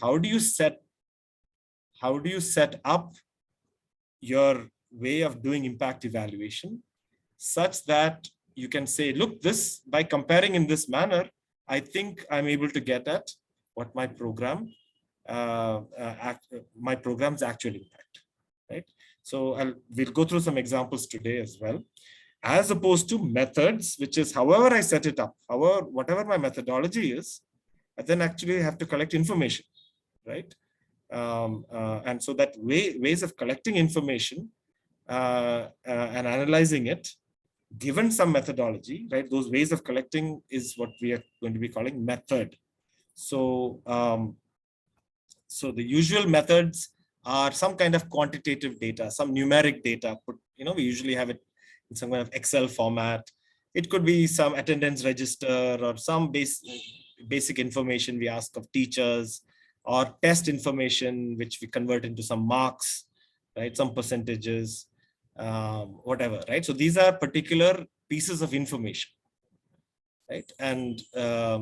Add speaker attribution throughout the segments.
Speaker 1: how do you set up your way of doing impact evaluation such that you can say, look, this, by comparing in this manner, I think I'm able to get at what my program's actual impact, right? So we'll go through some examples today as well, as opposed to methods, which is however I set it up, whatever my methodology is, I then actually have to collect information, right? And so that ways of collecting information and analyzing it, given some methodology, right? Those ways of collecting is what we are going to be calling method. So, so the usual methods are some kind of quantitative data, some numeric data. We usually have it in some kind of Excel format. It could be some attendance register or some basic information we ask of teachers, or test information which we convert into some marks, right? Some percentages, whatever, right? So these are particular pieces of information, right? And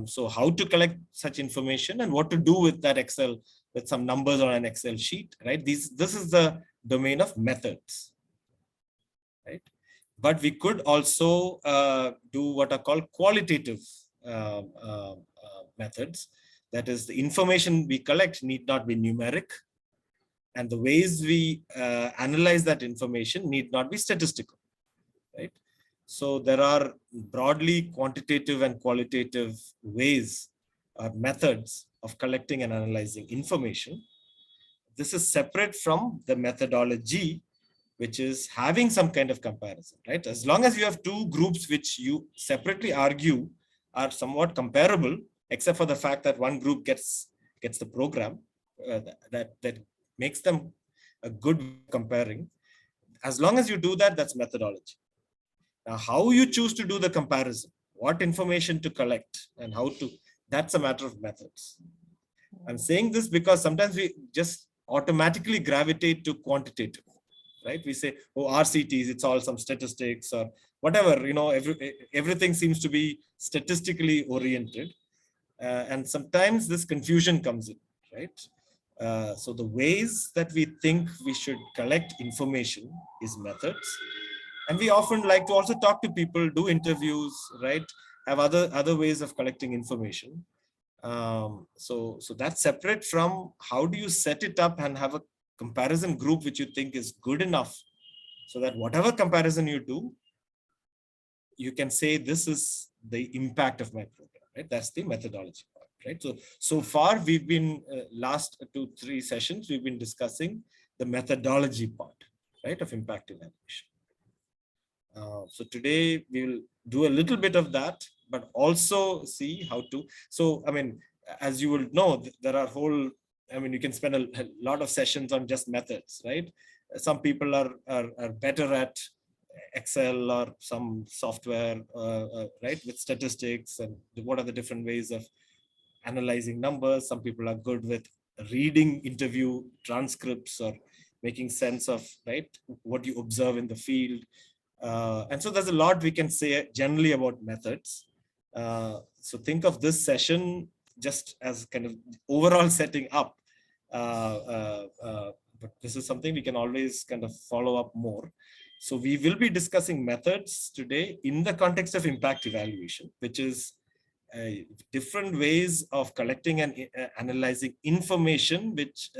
Speaker 1: so how to collect such information and what to do with that Excel, with some numbers on an Excel sheet, right? This is the domain of methods, right? But we could also do what are called qualitative methods. That is, the information we collect need not be numeric, and the ways we analyze that information need not be statistical, right? So there are broadly quantitative and qualitative ways or methods of collecting and analyzing information. This is separate from the methodology, which is having some kind of comparison, right? As long as you have two groups which you separately argue are somewhat comparable, except for the fact that one group gets the program that makes them a good comparing. As long as you do that, that's methodology. Now, how you choose to do the comparison, what information to collect, and how to, that's a matter of methods. I'm saying this because sometimes we just automatically gravitate to quantitative, right? We say, oh, RCTs, it's all some statistics or whatever, everything seems to be statistically oriented. And sometimes this confusion comes in, right? So the ways that we think we should collect information is methods. And we often like to also talk to people, do interviews, right? Have other ways of collecting information. So that's separate from how do you set it up and have a comparison group which you think is good enough so that whatever comparison you do, you can say this is the impact of my program, right? That's the methodology part, right? So far we've been last 2-3 sessions, we've been discussing the methodology part, right, of impact evaluation. So today we will do a little bit of that, but also see how to. So, I mean, as you will know, there are you can spend a lot of sessions on just methods, right? Some people are better at Excel or some software, right, with statistics and what are the different ways of analyzing numbers. Some people are good with reading interview transcripts or making sense of, right, what you observe in the field. And so there's a lot we can say generally about methods. So think of this session just as kind of overall setting up. But this is something we can always kind of follow up more. So we will be discussing methods today in the context of impact evaluation, which is different ways of collecting and analyzing information, which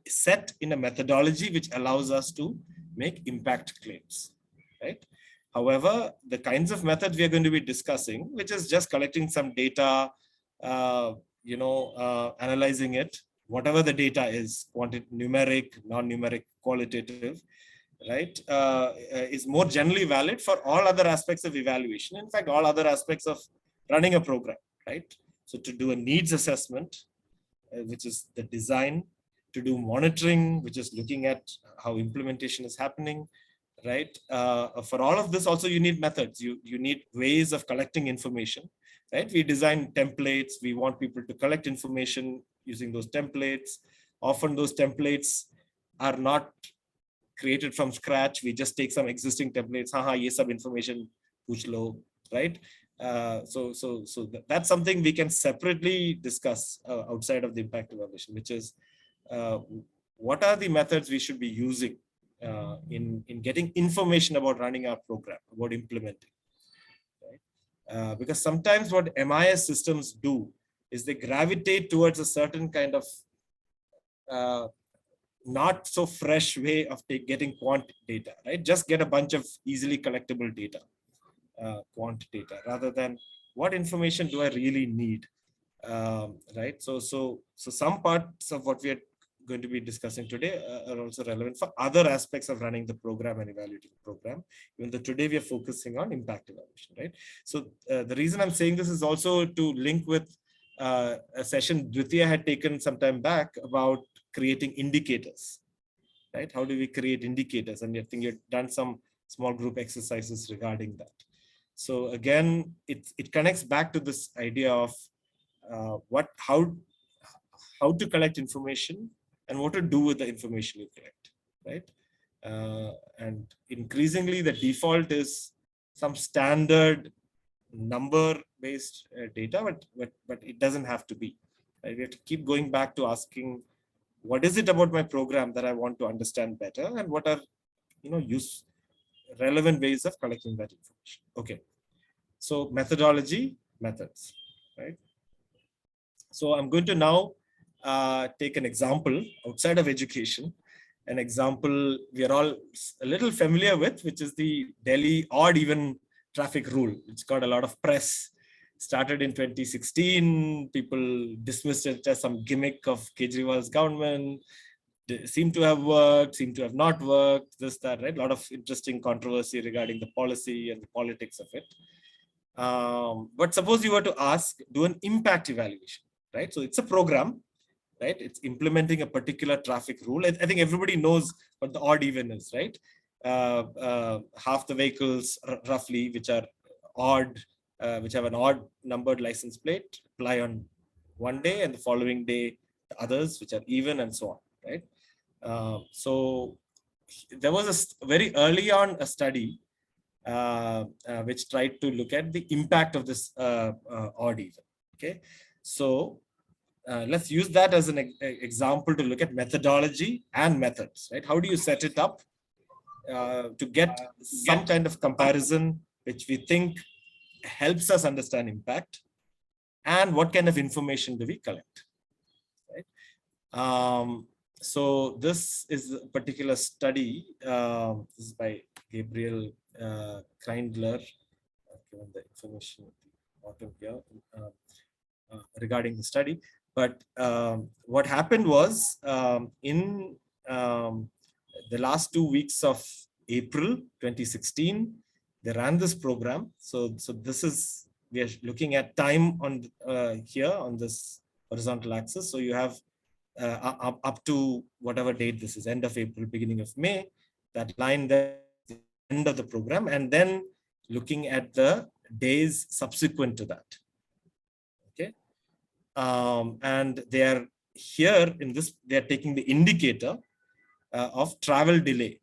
Speaker 1: set in a methodology which allows us to make impact claims, right? However, the kinds of methods we are going to be discussing, which is just collecting some data, analyzing it, whatever the data is, numeric, non-numeric, qualitative, right, is more generally valid for all other aspects of evaluation. In fact, all other aspects of running a program, right? So to do a needs assessment, which is the design, to do monitoring, which is looking at how implementation is happening, right? For all of this also you need methods, you need ways of collecting information, right? We design templates, we want people to collect information using those templates. Often those templates are not created from scratch, we just take some existing templates, ye sab information puch lo, right? That's something we can separately discuss outside of the impact evaluation, which is what are the methods we should be using in getting information about running our program, about implementing. Right? Because sometimes what MIS systems do is they gravitate towards a certain kind of not so fresh way of getting quant data, right? Just get a bunch of easily collectible data, quant data, rather than what information do I really need, right? So some parts of what we are going to be discussing today are also relevant for other aspects of running the program and evaluating the program, even though today we are focusing on impact evaluation, right? So the reason I'm saying this is also to link with a session Dvitiya had taken some time back about creating indicators, right? How do we create indicators? And I think you've done some small group exercises regarding that. So again, it connects back to this idea of how to collect information and what to do with the information you collect, right? And increasingly, the default is some standard number-based data, but it doesn't have to be. Right? We have to keep going back to asking, what is it about my program that I want to understand better, and what are relevant ways of collecting that information. Okay, so methodology, methods, right? So I'm going to now take an example outside of education, an example we are all a little familiar with, which is the Delhi odd even traffic rule. It's got a lot of press. Started in 2016. People dismissed it as some gimmick of Kejriwal's government. Seem to have worked, seem to have not worked, this, that, right? A lot of interesting controversy regarding the policy and the politics of it. But suppose you were to do an impact evaluation, right? So it's a program, right? It's implementing a particular traffic rule. I think everybody knows what the odd even is, right? Half the vehicles roughly, which are odd, which have an odd numbered license plate, apply on one day, and the following day the others, which are even, and so on, right? So there was very early on a study which tried to look at the impact of this odd even. Okay, so let's use that as an example to look at methodology and methods, right? How do you set it up to get some kind of comparison which we think helps us understand impact, and what kind of information do we collect, right? So this is a particular study. This is by Gabriel Kreindler. I've given the information at the bottom here regarding the study. But what happened was in the last 2 weeks of April 2016, they ran this program. So this is, we are looking at time on here on this horizontal axis. So you have up to whatever date this is, end of April, beginning of May, that line there, the end of the program, and then looking at the days subsequent to that. Okay, and they are here in this, they are taking the indicator of travel delay.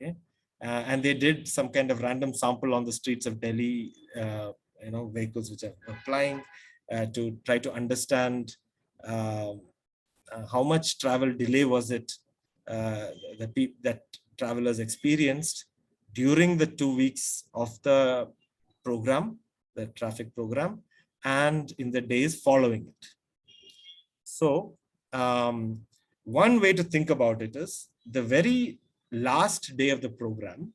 Speaker 1: Okay, and they did some kind of random sample on the streets of Delhi, vehicles which are applying to try to understand how much travel delay was it that travelers experienced during the 2 weeks of the program, the traffic program, and in the days following it. So one way to think about it is the very last day of the program,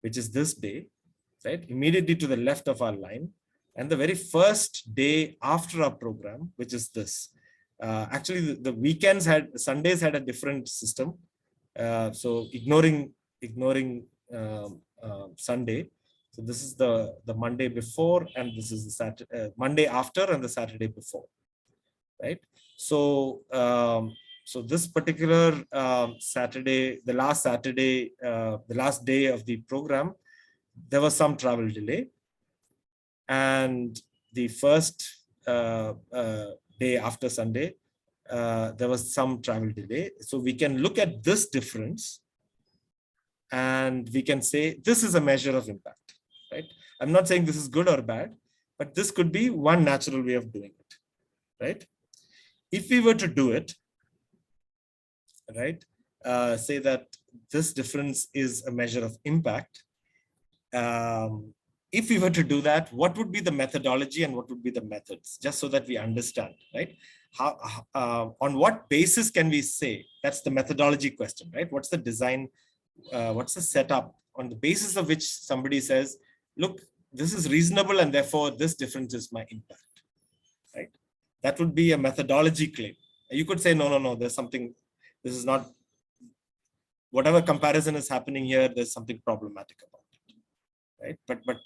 Speaker 1: which is this day, right, immediately to the left of our line, and the very first day after our program, which is this. Actually, the weekends Sundays had a different system. So ignoring Sunday. So this is the Monday before, and this is the Monday after, and the Saturday before, right? So so this particular Saturday, the last Saturday, the last day of the program, there was some travel delay. And the first day after Sunday, there was some travel delay. So we can look at this difference and we can say this is a measure of impact, right? I'm not saying this is good or bad, but this could be one natural way of doing it, right? If we were to do it, right, say that this difference is a measure of impact. If we were to do that, what would be the methodology and what would be the methods, just so that we understand, right? How, on what basis can we say? That's the methodology question, right? What's the design? What's the setup on the basis of which somebody says, look, this is reasonable and therefore this difference is my impact, right? That would be a methodology claim. You could say, no, there's something, this is not, whatever comparison is happening here, there's something problematic about it, right? But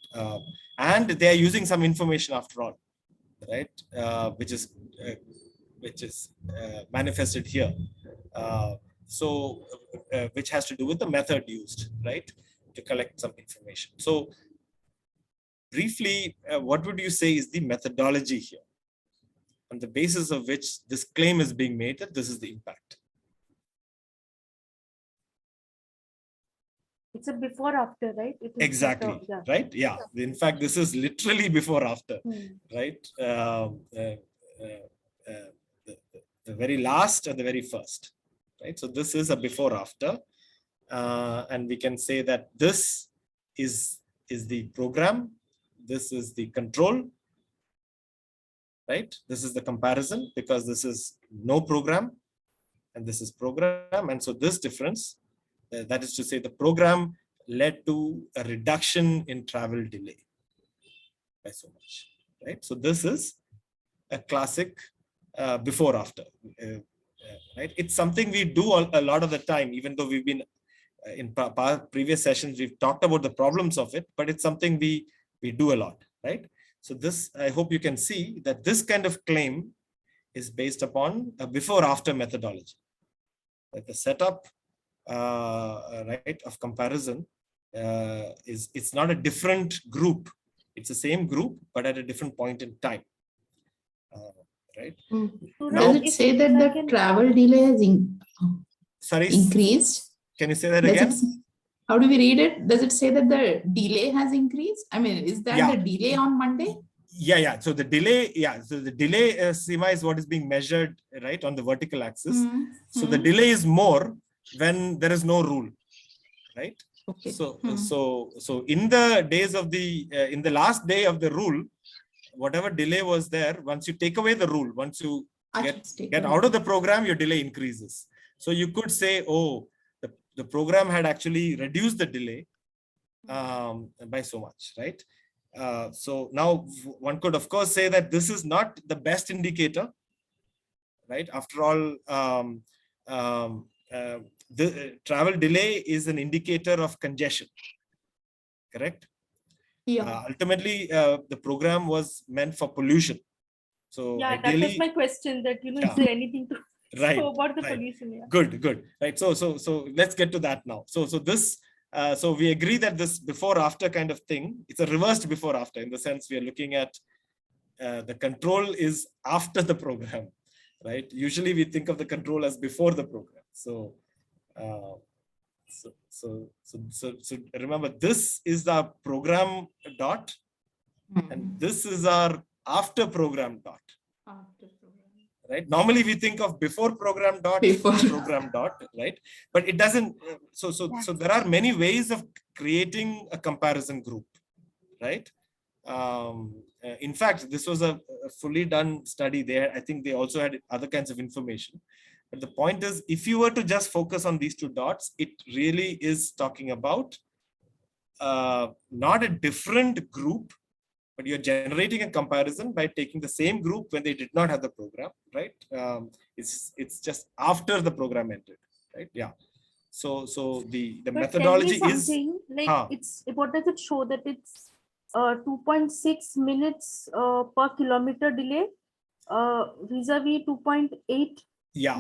Speaker 1: and they are using some information after all, right? Which is manifested here. Which has to do with the method used, right, to collect some information. So briefly, what would you say is the methodology here, on the basis of which this claim is being made that this is the impact?
Speaker 2: It's a before after, right? It is
Speaker 1: exactly, right? Yeah. In fact, this is literally before after, right? The very last and the very first, right? So this is a before after, and we can say that this is the program, this is the control, right? This is the comparison, because this is no program and this is program. And so this difference, that is to say the program led to a reduction in travel delay by so much, right? So this is a classic before after, right? It's something we do a lot of the time, even though we've been in previous sessions, we've talked about the problems of it, but it's something we do a lot, right? So this, I hope you can see that this kind of claim is based upon a before after methodology, that the setup, right, of comparison it's not a different group, it's the same group but at a different point in time, right?
Speaker 3: Does it say that the travel delay has increased?
Speaker 1: Can you say that again?
Speaker 3: How do we read it? Does it say that the delay has increased? I mean, is that the delay on Monday?
Speaker 1: Yeah. So the delay, so the delay, Seema, is what is being measured, right, on the vertical axis. So the delay is more when there is no rule, right?
Speaker 3: Okay.
Speaker 1: So in the days of the in the last day of the rule, whatever delay was there, once you take away the rule, once you get out of the program, your delay increases. So you could say, oh, the program had actually reduced the delay by so much, right? So now one could of course say that this is not the best indicator, right? After all, the travel delay is an indicator of congestion, correct?
Speaker 3: Yeah.
Speaker 1: Ultimately, the program was meant for pollution. So
Speaker 2: yeah,
Speaker 1: ideally,
Speaker 2: that was my question, that, you know, is there anything to know about the pollution? Yeah.
Speaker 1: Good. Right. So let's get to that now. So this, so we agree that this before after kind of thing, it's a reversed before after, in the sense we are looking at the control is after the program, right? Usually we think of the control as before the program. So remember, this is the program dot, and this is our after program dot. Right? Normally we think of before program dot, program dot, right? But it doesn't. So there are many ways of creating a comparison group, right? In fact, this was a fully done study there. I think they also had other kinds of information. But the point is, if you were to just focus on these two dots, it really is talking about not a different group, but you're generating a comparison by taking the same group when they did not have the program, right? It's just after the program ended, right? Yeah. So the methodology is
Speaker 2: like it's what does it show, that it's 2.6 minutes per kilometer delay vis-a-vis 2.8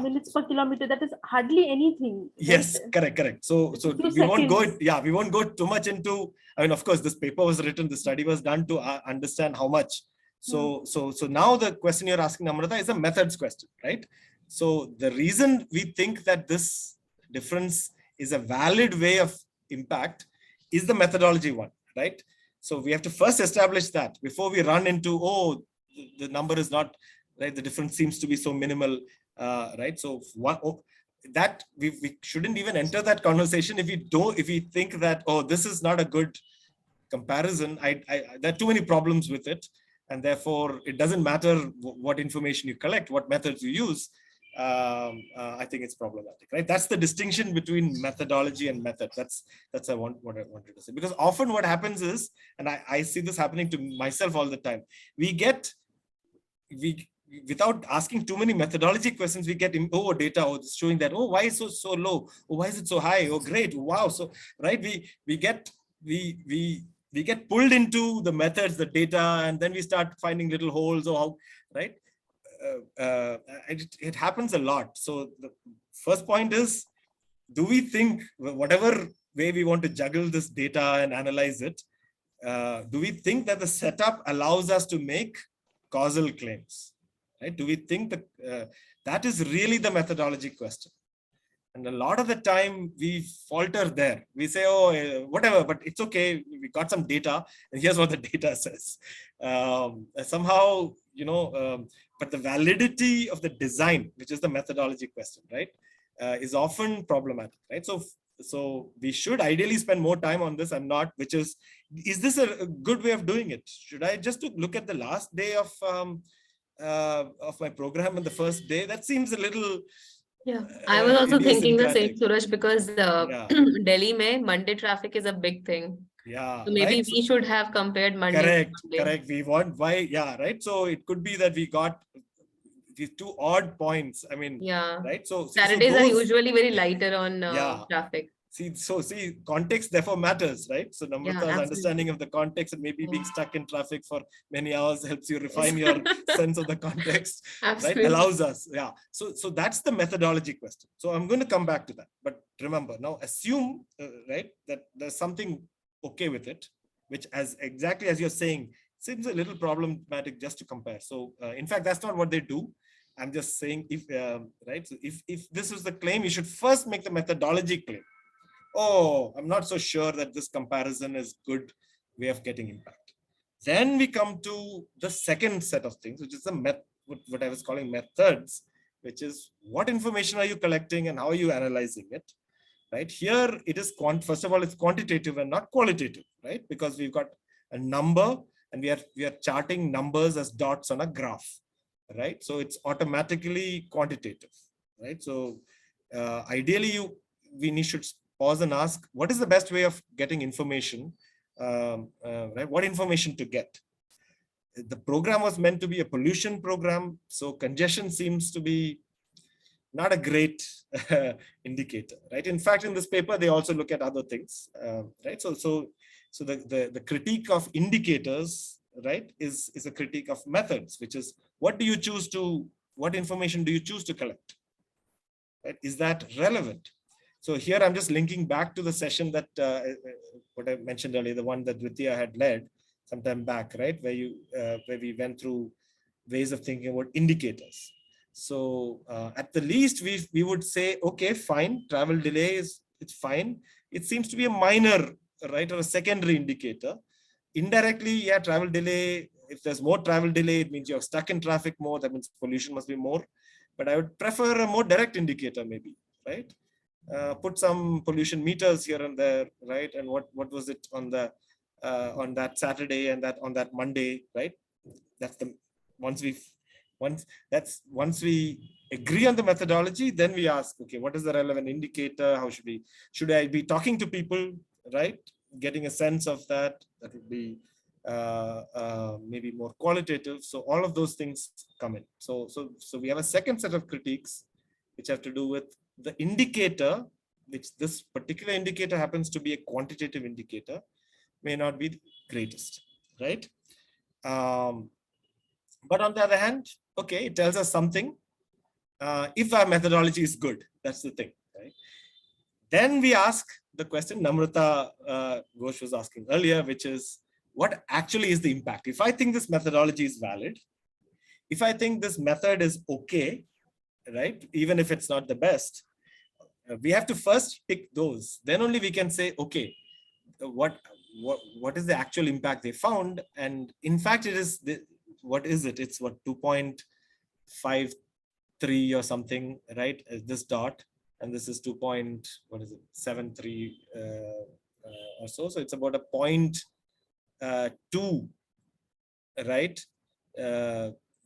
Speaker 2: minutes per kilometer. That is hardly anything.
Speaker 1: Yes, right? Correct. So we won't go. Yeah, we won't go too much into. I mean, of course, this paper was written, the study was done to understand how much. So now the question you're asking, Namrata, is a methods question, right? So the reason we think that this difference is a valid way of impact is the methodology one, right? So we have to first establish that before we run into, oh, the number is not right. The difference seems to be so minimal, right? So that we shouldn't even enter that conversation if we think that, oh, this is not a good comparison. There are too many problems with it, and therefore it doesn't matter what information you collect, what methods you use. I think it's problematic, right? That's the distinction between methodology and method. That's what I wanted to say. Because often what happens is, and I see this happening to myself all the time, without asking too many methodology questions, we get data, it's showing that, why is it so low? Why is it so high? Great, wow. So right, we get pulled into the methods, the data, and then we start finding little holes, or how, right? It happens a lot. So the first point is, do we think, whatever way we want to juggle this data and analyze it, do we think that the setup allows us to make causal claims? Right? Do we think that that is really the methodology question? And a lot of the time we falter there. We say, whatever, but it's okay. We got some data, and here's what the data says. Somehow, but the validity of the design, which is the methodology question, right, is often problematic, right? So we should ideally spend more time on this. Is this a good way of doing it? Should I just look at the last day of my program and the first day? That seems a little.
Speaker 4: Yeah, I was also thinking the same, Suraj, because Delhi mein Monday traffic is a big thing.
Speaker 1: Yeah.
Speaker 4: So maybe we should have compared Monday.
Speaker 1: Correct. We want right. So it could be that we got these two odd points. I mean, right. So
Speaker 4: Saturdays are usually very lighter on traffic.
Speaker 1: See, context therefore matters, right? So Namrata's understanding of the context and maybe being stuck in traffic for many hours helps you refine your sense of the context, right? Allows us, So that's the methodology question. So I'm going to come back to that. But remember, now assume, right, that there's something okay with it, which exactly as you're saying, seems a little problematic just to compare. So in fact, that's not what they do. I'm just saying, right? So if this is the claim, you should first make the methodology claim. I'm not so sure that this comparison is good way of getting impact. Then we come to the second set of things, which is what I was calling methods, which is what information are you collecting and how are you analyzing it, right? Here it is first of all, it's quantitative and not qualitative, right? Because we've got a number and we are charting numbers as dots on a graph, right? So it's automatically quantitative, right? So ideally we should pause and ask, what is the best way of getting information, right? What information to get? The program was meant to be a pollution program, so congestion seems to be not a great indicator, right? In fact, in this paper, they also look at other things, right? So the critique of indicators, right, is a critique of methods, which is what information do you choose to collect? Right? Is that relevant? So here I'm just linking back to the session that what I mentioned earlier, the one that Vidya had led some time back, right, where we went through ways of thinking about indicators. So at the least, we would say, okay, fine, travel delay it's fine. It seems to be a minor, right, or a secondary indicator. Indirectly, travel delay. If there's more travel delay, it means you're stuck in traffic more. That means pollution must be more. But I would prefer a more direct indicator, maybe, right? Put some pollution meters here and there, right? And what was it on that Saturday and on that Monday, right? That's once we agree on the methodology, then we ask, okay, what is the relevant indicator? How should I be talking to people, right? Getting a sense of that would be maybe more qualitative. So all of those things come in. So we have a second set of critiques which have to do with the indicator, which this particular indicator happens to be a quantitative indicator, may not be the greatest, right? But on the other hand, okay, it tells us something. If our methodology is good, that's the thing, right? Then we ask the question Namrata Ghosh was asking earlier, which is, what actually is the impact? If I think this methodology is valid, if I think this method is okay, right, even if it's not the best, we have to first pick those. Then only we can say, okay, what what is the actual impact they found. And in fact, it is, what is it? It's what, 2.53 or something, right? This dot, and this is 2.73 or so. So it's about a 0.2, right?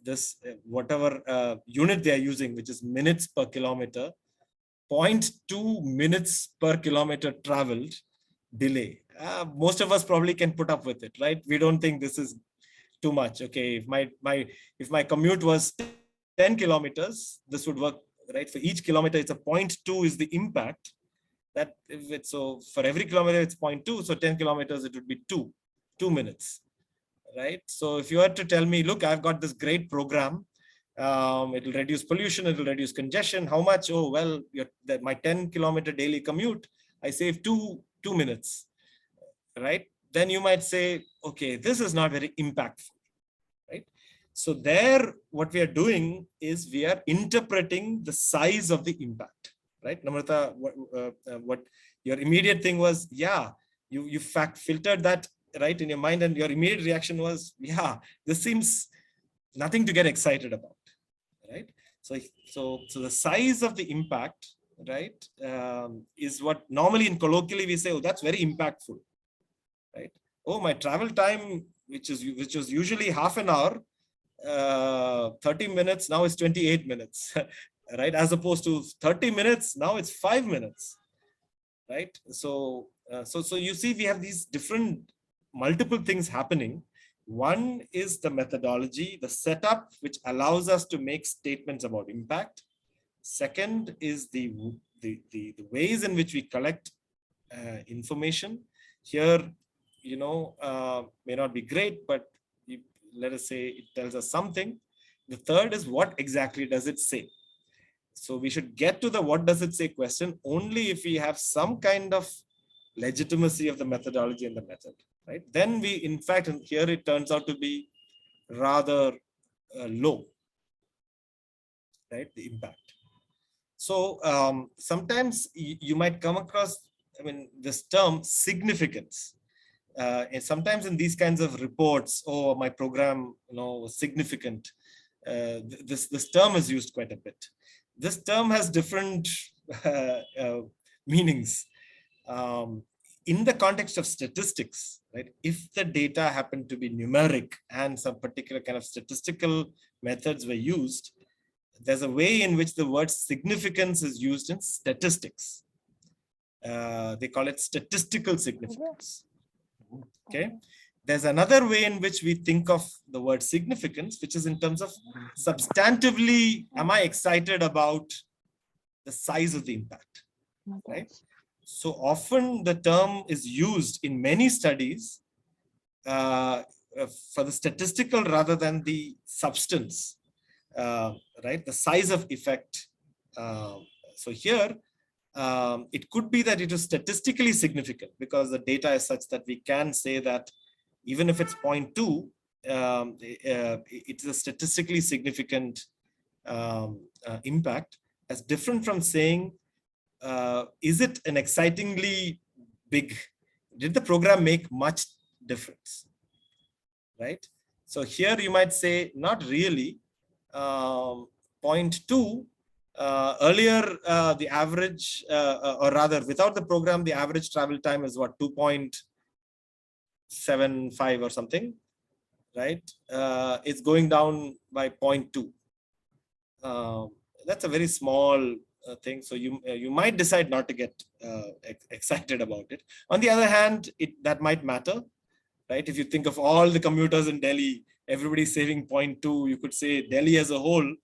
Speaker 1: This whatever unit they are using, which is minutes per kilometer, 0.2 minutes per kilometer traveled delay. Most of us probably can put up with it, right? We don't think this is too much. Okay, if my commute was 10 kilometers, this would work, right? For each kilometer, it's a 0.2 is the impact. That if it's, so for every kilometer it's 0.2, so 10 kilometers it would be 2 minutes, right? So if you were to tell me, look, I've got this great program, it will reduce pollution, it will reduce congestion. How much? Oh, well, my 10-kilometer daily commute, I save 2 minutes, right? Then you might say, okay, this is not very impactful, right? So there, what we are doing is we are interpreting the size of the impact, right? Namrata, what your immediate thing was, yeah, you filtered that right in your mind, and your immediate reaction was, yeah, this seems nothing to get excited about, right? So the size of the impact, right, is what normally in colloquially we say, oh, that's very impactful, right? Oh, my travel time, which was usually half an hour, 30 minutes, now it's 28 minutes, right? As opposed to 30 minutes, now it's 5 minutes, right? So you see, we have these different multiple things happening. One is the methodology, the setup, which allows us to make statements about impact. Second is the ways in which we collect information. Here, may not be great, but let us say it tells us something. The third is, what exactly does it say? So we should get to the what does it say question only if we have some kind of legitimacy of the methodology and the method, right? Then we, in fact, and here it turns out to be rather low, right? The impact. So sometimes you might come across, this term significance. And sometimes in these kinds of reports, oh, my program, was significant. This term is used quite a bit. This term has different meanings. In the context of statistics, right? If the data happen to be numeric and some particular kind of statistical methods were used, there's a way in which the word significance is used in statistics. They call it statistical significance. Okay. There's another way in which we think of the word significance, which is in terms of substantively, am I excited about the size of the impact, right? So often the term is used in many studies for the statistical rather than the substance, right? The size of effect. So here, it could be that it is statistically significant because the data is such that we can say that even if it's 0.2, it's a statistically significant impact, as different from saying, is it an excitingly big, did the program make much difference, right? So here you might say, not really. 0.2, earlier the average, or rather without the program, the average travel time is what, 2.75 or something, right? It's going down by 0.2. That's a very small thing. So you might decide not to get excited about it. On the other hand, that might matter, right? If you think of all the commuters in Delhi, everybody's saving 0.2, you could say Delhi as a whole,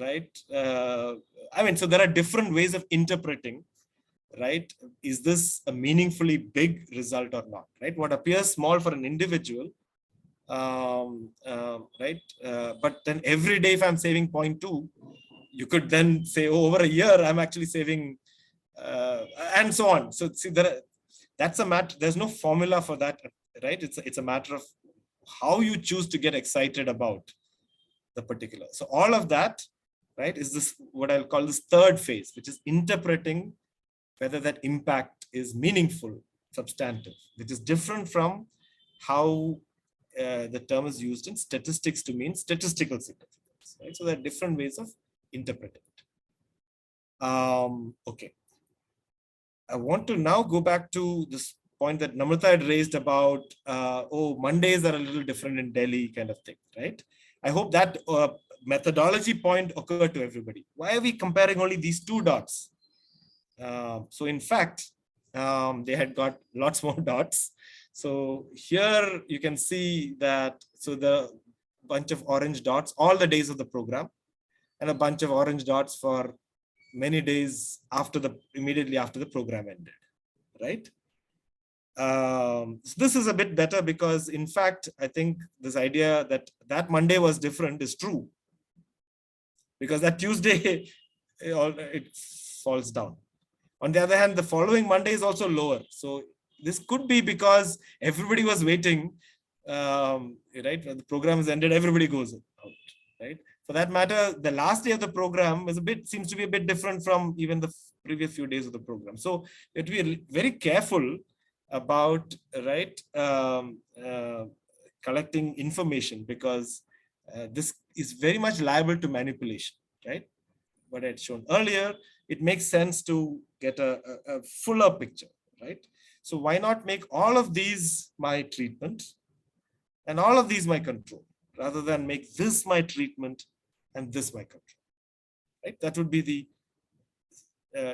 Speaker 1: right? So there are different ways of interpreting, right? Is this a meaningfully big result or not, right? What appears small for an individual, right? But then every day, if I'm saving 0.2, you could then say, oh, over a year, I'm actually saving, and so on. So see, that's a matter. There's no formula for that, right? It's a matter of how you choose to get excited about the particular. So all of that, right, is this what I'll call this third phase, which is interpreting whether that impact is meaningful substantive, which is different from how the term is used in statistics to mean statistical significance. Right? So there are different ways of interpreting it. Okay. I want to now go back to this point that Namrata had raised about, oh, Mondays are a little different in Delhi kind of thing, right? I hope that methodology point occurred to everybody. Why are we comparing only these two dots? So in fact, they had got lots more dots. So here you can see that, so the bunch of orange dots, all the days of the program, and a bunch of orange dots for many days after immediately after the program ended, right? So this is a bit better because in fact, I think this idea that Monday was different is true, because that Tuesday, it falls down. On the other hand, the following Monday is also lower. So this could be because everybody was waiting, right? When the program is ended, everybody goes out, right? For that matter, the last day of the program seems to be a bit different from even the previous few days of the program. So you have to be very careful about, right, collecting information, because this is very much liable to manipulation, right? What I had shown earlier, it makes sense to get a fuller picture, right? So why not make all of these my treatment and all of these my control, rather than make this my treatment and this my control, right? That would be the,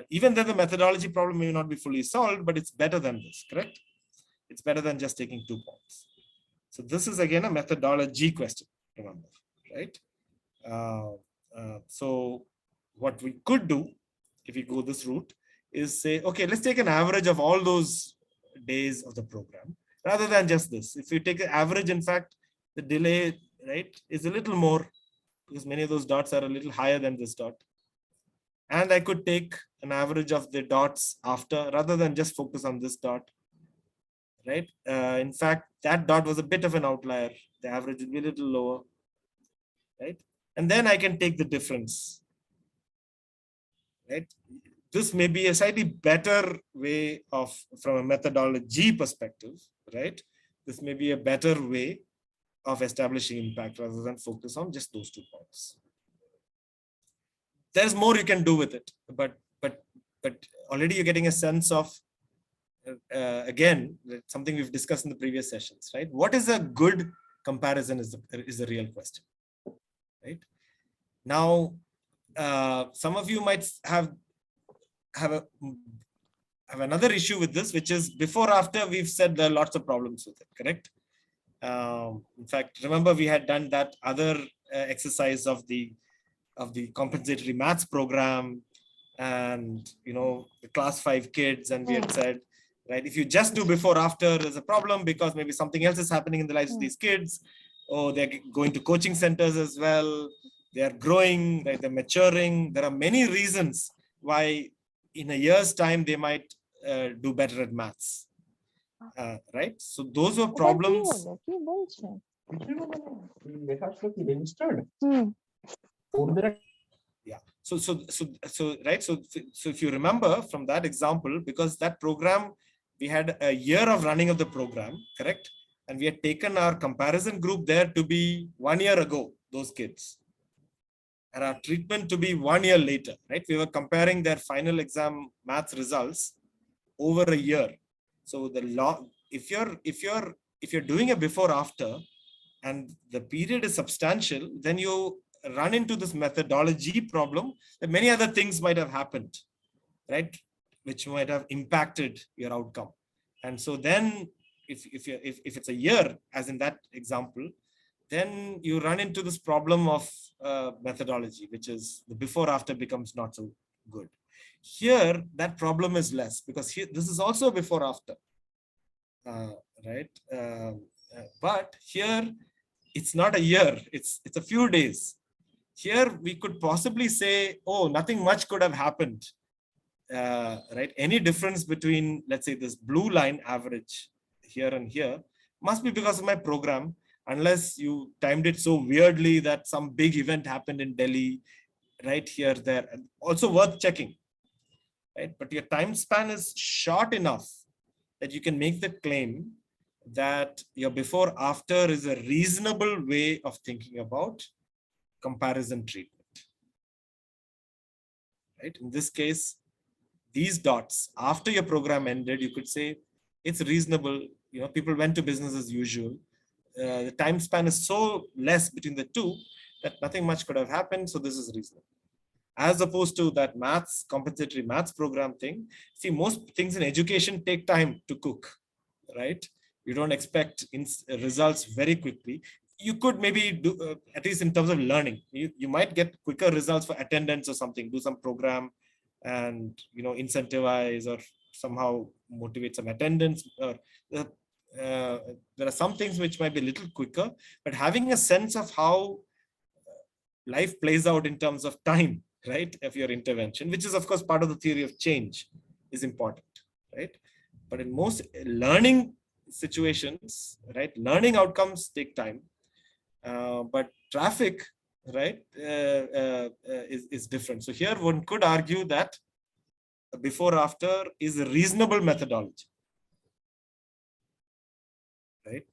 Speaker 1: even though the methodology problem may not be fully solved, but it's better than this, correct? It's better than just taking 2 points. So this is again a methodology question, remember, right? So what we could do, if we go this route, is say, okay, let's take an average of all those days of the program, rather than just this. If you take an average, in fact, the delay, right, is a little more, because many of those dots are a little higher than this dot. And I could take an average of the dots after, rather than just focus on this dot, right? In fact, that dot was a bit of an outlier. The average would be a little lower, right? And then I can take the difference, right? This may be a slightly better way of, from a methodology perspective, right? This may be a better way of establishing impact rather than focus on just those 2 points. There's more you can do with it, but already you're getting a sense of, again, something we've discussed in the previous sessions, right? What is a good comparison is the real question, right? Now, some of you might have another issue with this, which is before, after, we've said there are lots of problems with it, correct? In fact, remember we had done that other exercise of the compensatory maths program, and the class 5 kids, and we had said, right, if you just do before after, there's a problem, because maybe something else is happening in the lives of these kids, or they're going to coaching centers as well, they are growing, right, they're maturing. There are many reasons why in a year's time they might do better at maths, right? So those were problems. Yeah. So right. So if you remember from that example, because that program, we had a year of running of the program, correct? And we had taken our comparison group there to be 1 year ago, those kids, and our treatment to be 1 year later, right? We were comparing their final exam maths results over a year. So the if you're doing a before after, and the period is substantial, then you run into this methodology problem that many other things might have happened, right, which might have impacted your outcome. And so then if it's a year, as in that example, then you run into this problem of methodology, which is the before after becomes not so good. Here that problem is less, because here this is also before after, right? But here it's not a year, it's a few days. Here we could possibly say, oh, nothing much could have happened, right? Any difference between, let's say, this blue line average here and here must be because of my program, unless you timed it so weirdly that some big event happened in Delhi, right here, there. Also worth checking, right? But your time span is short enough that you can make the claim that your before after is a reasonable way of thinking about comparison treatment. Right? In this case, these dots, after your program ended, you could say it's reasonable. You know, people went to business as usual. The time span is so less between the two that nothing much could have happened. So this is reasonable. As opposed to that maths, compensatory maths program thing. See, most things in education take time to cook, right? You don't expect results very quickly. You could maybe do, at least in terms of learning, you might get quicker results for attendance or something, do some program and, you know, incentivize or somehow motivate some attendance. There are some things which might be a little quicker, but having a sense of how life plays out in terms of time, right, of your intervention, which is of course part of the theory of change, is important, right? But in most learning situations, right, learning outcomes take time, but traffic, right, is different. So here one could argue that before after is a reasonable methodology, right?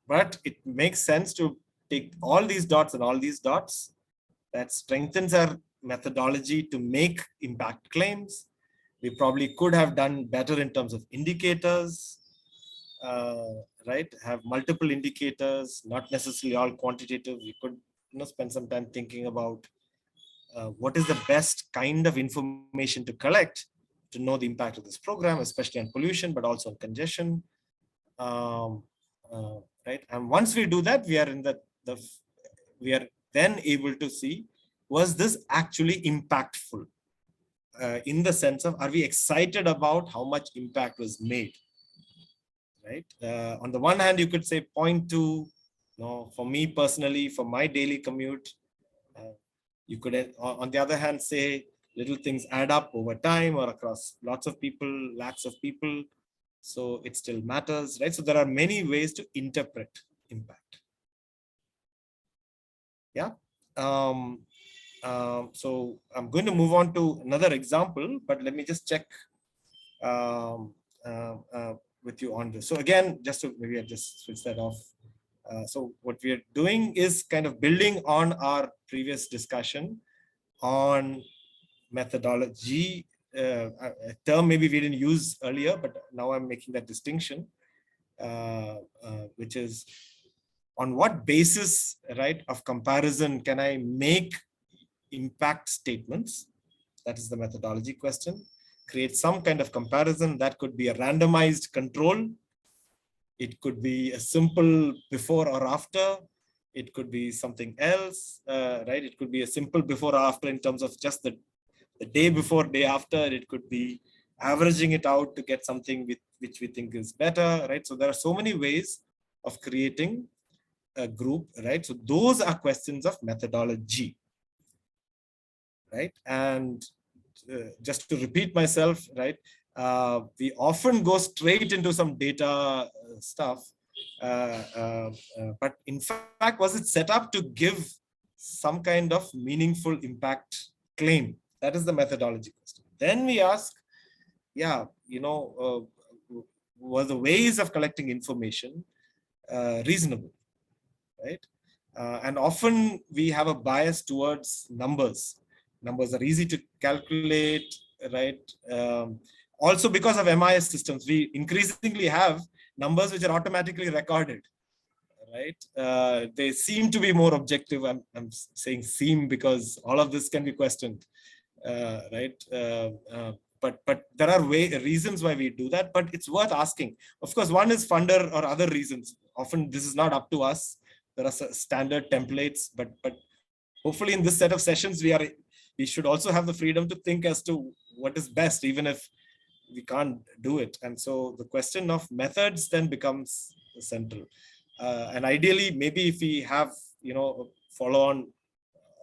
Speaker 1: But it makes sense to take all these dots and all these dots. That strengthens our methodology to make impact claims. We probably could have done better in terms of indicators, right? Have multiple indicators, not necessarily all quantitative. We could, you know, spend some time thinking about what is the best kind of information to collect to know the impact of this program, especially on pollution, but also on congestion. Right, and once we do that, we are in we are then able to see, was this actually impactful, in the sense of, are we excited about how much impact was made, right? On the one hand, you could say point to, you know, for me personally, for my daily commute, you could, on the other hand, say little things add up over time or across lots of people, lakhs of people. So it still matters, right? So there are many ways to interpret impact. Yeah. So I'm going to move on to another example, but let me just check with you on this. So again, just to maybe I just switch that off. So what we are doing is kind of building on our previous discussion on methodology, a term maybe we didn't use earlier, but now I'm making that distinction, which is on what basis, right, of comparison can I make impact statements? That is the methodology question. Create some kind of comparison. That could be a randomized control. It could be a simple before or after. It could be something else, right? It could be a simple before or after in terms of just the day before, day after. It could be averaging it out to get something which we think is better, right? So there are so many ways of creating a group, right? So those are questions of methodology, right? And just to repeat myself, right? We often go straight into some data stuff, but in fact, was it set up to give some kind of meaningful impact claim? That is the methodology question. Then we ask, yeah, you know, were the ways of collecting information reasonable, right? And often we have a bias towards numbers. Numbers are easy to calculate, right? Also because of MIS systems, we increasingly have numbers which are automatically recorded, right? They seem to be more objective. I'm saying seem because all of this can be questioned, right? But there are reasons why we do that, but it's worth asking. Of course, one is funder or other reasons. Often this is not up to us. There are standard templates, but hopefully in this set of sessions, we should also have the freedom to think as to what is best, even if we can't do it. And so the question of methods then becomes central. And ideally, maybe if we have, you know, follow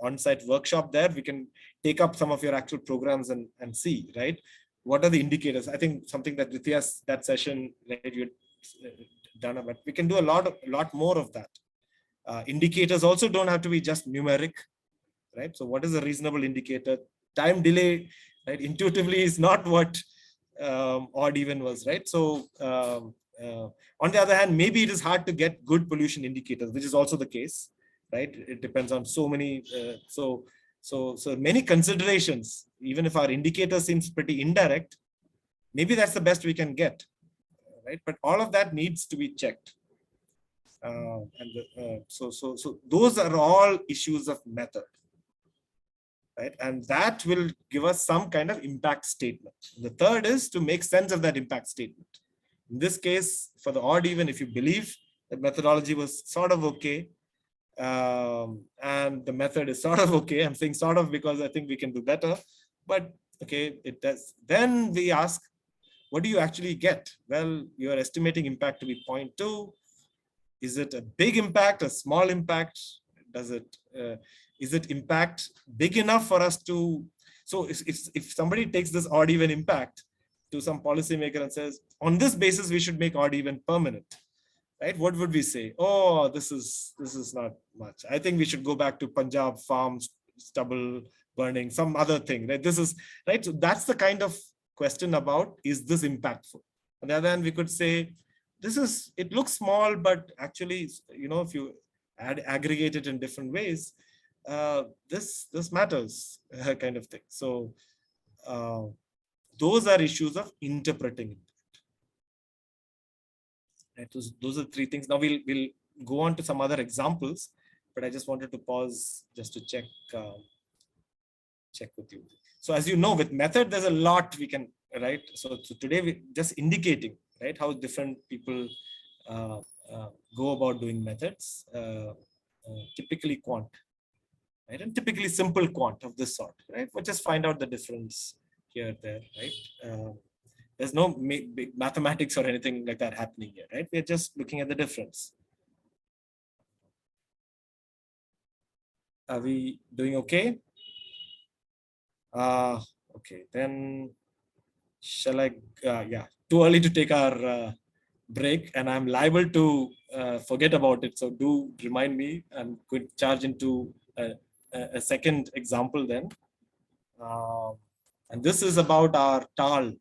Speaker 1: on-site workshop there, we can take up some of your actual programs and see, right? What are the indicators? I think something that Rithia's, that session, right, you'd done, but we can do a lot more of that. Indicators also don't have to be just numeric, right? So what is a reasonable indicator? Time delay, right? Intuitively is not what odd even was, right? So on the other hand, maybe it is hard to get good pollution indicators, which is also the case, right? It depends on so many, so many considerations. Even if our indicator seems pretty indirect, maybe that's the best we can get, right? But all of that needs to be checked. So those are all issues of method, right? And that will give us some kind of impact statement. The third is to make sense of that impact statement. In this case, for the odd even, if you believe that methodology was sort of okay, and the method is sort of okay, I'm saying sort of because I think we can do better, but okay, it does. Then we ask, what do you actually get? Well, you are estimating impact to be 0.2. Is it a big impact, a small impact? Does it, is it impact big enough for us to, so if somebody takes this odd even impact to some policymaker and says, on this basis, we should make odd even permanent, right? What would we say? Oh, this is not much. I think we should go back to Punjab farms, stubble burning, some other thing, right? This is, right? So that's the kind of question about, is this impactful? On the other hand, we could say, this is, it looks small, but actually, you know, if you aggregate it in different ways, this matters, kind of thing. So those are issues of interpreting it. Right? Those are three things. Now we'll go on to some other examples, but I just wanted to pause just to check with you. So as you know, with method, there's a lot we can, right? So today we just indicating, right, how different people go about doing methods, typically quant, right? And typically simple quant of this sort, right? We'll just find out the difference here, there, right? There's no big mathematics or anything like that happening here, right? We're just looking at the difference. Are we doing okay? Okay, then shall I, yeah, too early to take our break, and I'm liable to forget about it. So do remind me. I'm going to charge into a second example then. And this is about our TAL,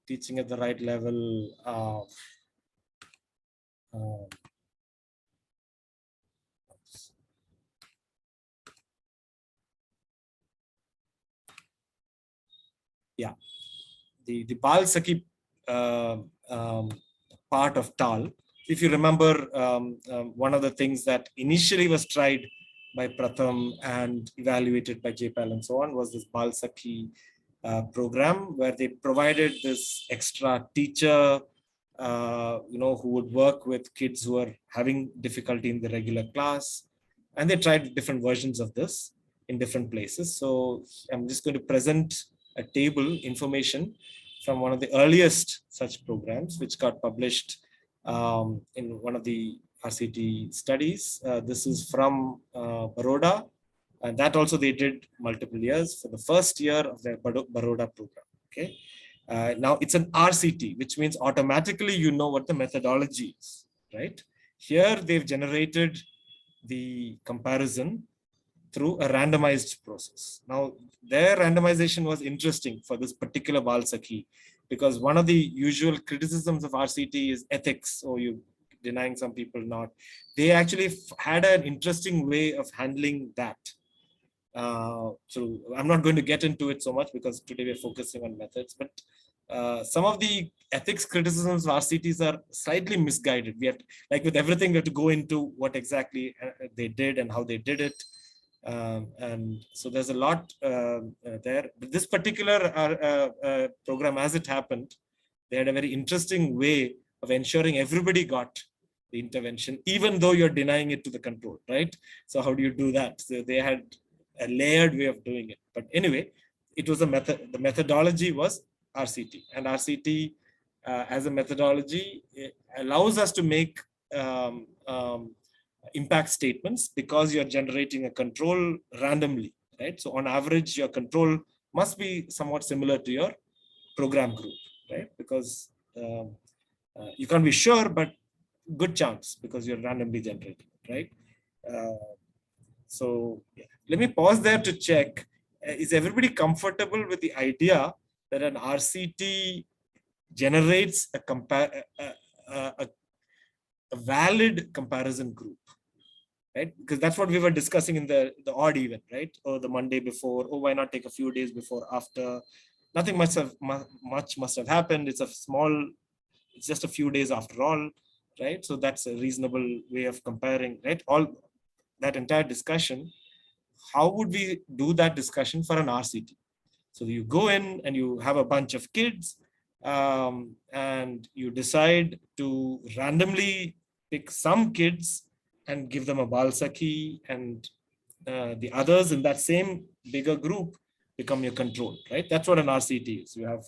Speaker 1: teaching at the right level. Yeah, the Bal Sakhi part of TAL. If you remember, one of the things that initially was tried by Pratham and evaluated by JPAL and so on was this Bal Sakhi program, where they provided this extra teacher, you know, who would work with kids who are having difficulty in the regular class. And they tried different versions of this in different places. So I'm just going to present a table information from one of the earliest such programs, which got published in one of the RCT studies. This is from Baroda, and that also they did multiple years for the first year of their Baroda program. Okay, now it's an RCT, which means automatically you know what the methodology is, right? Here they've generated the comparison through a randomized process. Now, their randomization was interesting for this particular Bal Sakhi, because one of the usual criticisms of RCT is ethics, or you denying some people not. They actually had an interesting way of handling that. So I'm not going to get into it so much because today we're focusing on methods, but some of the ethics criticisms of RCTs are slightly misguided. We have to, like with everything, we have to go into what exactly they did and how they did it. And so there's a lot there. But this particular program, as it happened, they had a very interesting way of ensuring everybody got the intervention, even though you're denying it to the control, right? So how do you do that? So they had a layered way of doing it. But anyway, it was a method. The methodology was RCT, and RCT as a methodology allows us to make impact statements because you're generating a control randomly, right? So on average, your control must be somewhat similar to your program group, right? Because you can't be sure, but good chance because you're randomly generating, right? So yeah. Let me pause there to check. is everybody comfortable with the idea that an RCT generates a valid comparison group, right? Because that's what we were discussing in the odd even, right? Or the Monday before, oh, why not take a few days before, after? Nothing much must have happened. It's just a few days after all, right? So that's a reasonable way of comparing, right? All that entire discussion. How would we do that discussion for an RCT? So you go in and you have a bunch of kids, and you decide to randomly pick some kids and give them a Balsaki, and the others in that same bigger group become your control, right? That's what an RCT is. You have,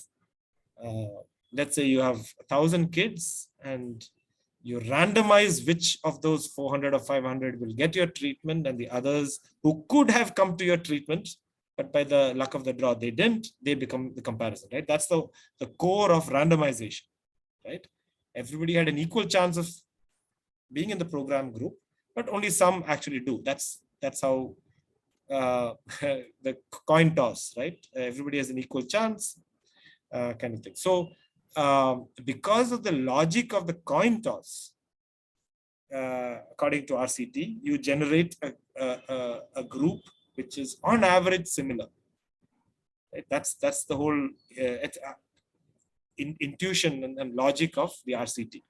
Speaker 1: let's say you have 1,000 kids, and you randomize which of those 400 or 500 will get your treatment, and the others who could have come to your treatment, but by the luck of the draw, they didn't, they become the comparison, right? That's the core of randomization, right? Everybody had an equal chance of being in the program group, but only some actually do. That's how the coin toss, right? Everybody has an equal chance, kind of thing. So because of the logic of the coin toss, according to RCT, you generate a group which is on average similar. Right? That's the whole intuition and logic of the RCT.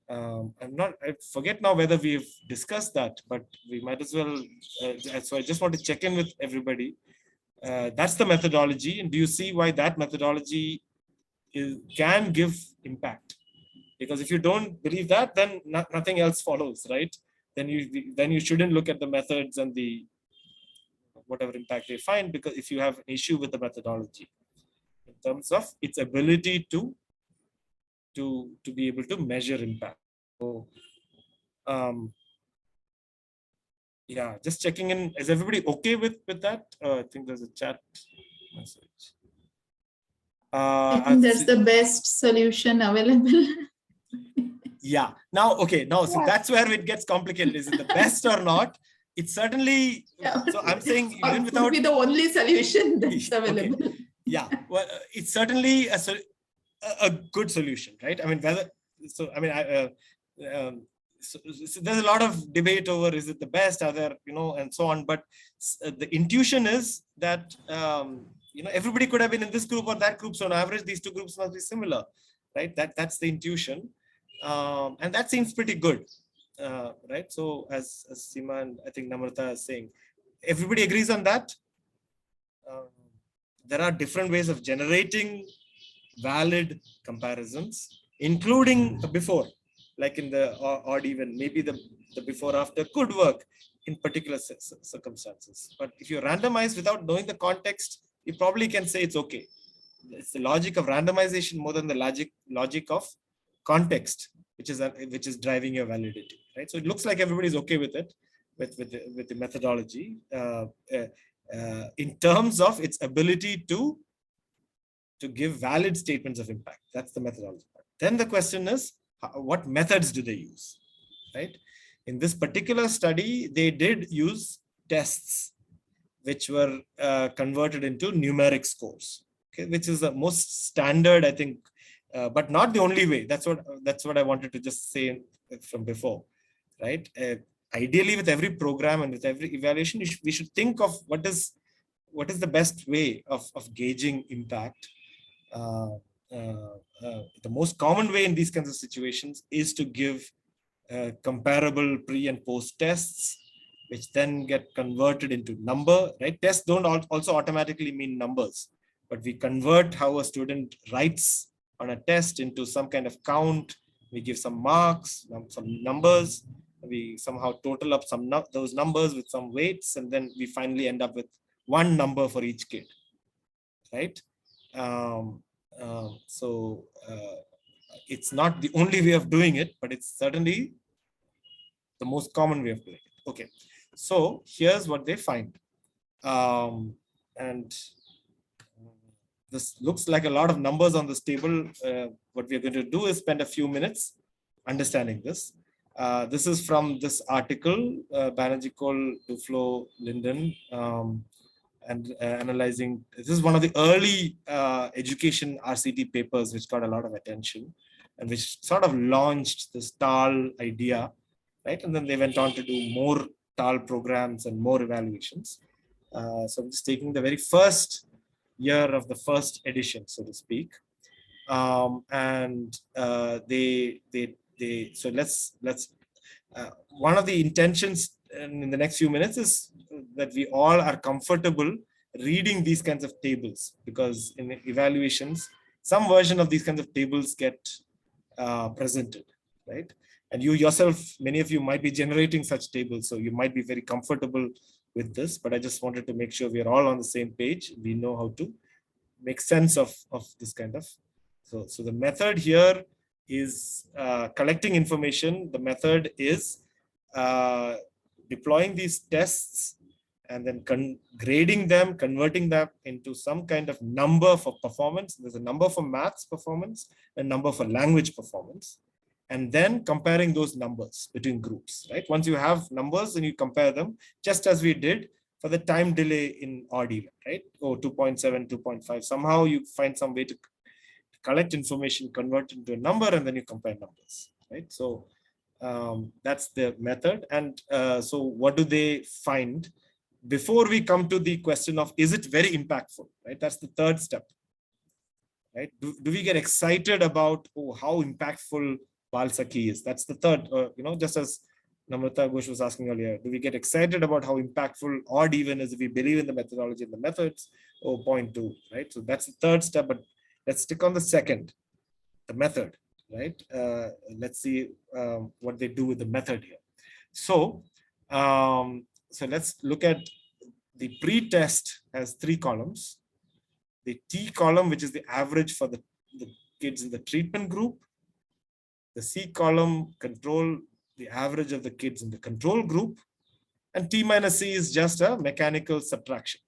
Speaker 1: I forget now whether we've discussed that, but we might as well. So I just want to check in with everybody. That's the methodology, and do you see why that methodology can give impact? Because if you don't believe that, then nothing else follows, right? Then you shouldn't look at the methods and the whatever impact they find, because if you have an issue with the methodology in terms of its ability to be able to measure impact. So yeah, just checking in. Is everybody okay with that? I think there's a chat message.
Speaker 3: I think that's the best solution available.
Speaker 1: Yeah. Now, okay. Now, so that's where it gets complicated. Is it the best or not? It's certainly. Yeah. So I'm saying even without
Speaker 3: be the only solution that's available.
Speaker 1: Okay. Yeah. Well, it's certainly a good solution, right? I mean, whether so. I mean, so there's a lot of debate over is it the best, other, and so on. But the intuition is that everybody could have been in this group or that group. So on average, these two groups must be similar, right? That's the intuition. And that seems pretty good, right? So as Seema and I think Namrata is saying, everybody agrees on that. There are different ways of generating valid comparisons, including before, like in the odd even, maybe the before after could work in particular circumstances. But if you randomize without knowing the context, you probably can say it's okay. It's the logic of randomization more than the logic of context, which is driving your validity, right? So it looks like everybody's okay with it, with the methodology, in terms of its ability to give valid statements of impact. That's the methodology part. Then the question is, what methods do they use, right? In this particular study, they did use tests which were converted into numeric scores, okay, which is the most standard, I think, but not the only way. That's what I wanted to just say from before, right? Ideally, with every program and with every evaluation, we should think of what is the best way of gauging impact. The most common way in these kinds of situations is to give comparable pre and post tests, which then get converted into number, right? Tests don't also automatically mean numbers, but we convert how a student writes on a test into some kind of count. We give some marks, some numbers. We somehow total up those numbers with some weights, and then we finally end up with one number for each kid, right? So it's not the only way of doing it, but it's certainly the most common way of doing it. Okay, so here's what they find. And this looks like a lot of numbers on this table. What we're going to do is spend a few minutes understanding this. This is from this article, Banerjee, Cole, Duflo, Linden. and analyzing. This is one of the early education RCT papers which got a lot of attention and which sort of launched this TAL idea, right? And then they went on to do more TAL programs and more evaluations. So I'm just taking the very first year of the first edition, so to speak. So let's one of the intentions in the next few minutes is that we all are comfortable reading these kinds of tables, because in evaluations, some version of these kinds of tables get presented, right? And you yourself, many of you might be generating such tables, so you might be very comfortable with this, but I just wanted to make sure we are all on the same page. We know how to make sense of this kind of. So the method here is collecting information. The method is deploying these tests and then grading them, converting them into some kind of number for performance. There's a number for maths performance, a number for language performance, and then comparing those numbers between groups, right? Once you have numbers and you compare them, just as we did for the time delay in odd even, right? 2.7, 2.5. Somehow you find some way to collect information, convert it into a number, and then you compare numbers, right? So that's the method. And so what do they find? Before we come to the question of, is it very impactful, right? That's the third step, right? Do we get excited about how impactful Balsaki is? That's the third, just as Namrata Ghosh was asking earlier, do we get excited about how impactful odd even is if we believe in the methodology and the methods? Point two, right? So that's the third step, but let's stick on the second, the method, right? Let's see what they do with the method here. So let's look at the pre-test has 3 columns. The T column, which is the average for the kids in the treatment group. The C column control the average of the kids in the control group. And T minus C is just a mechanical subtraction,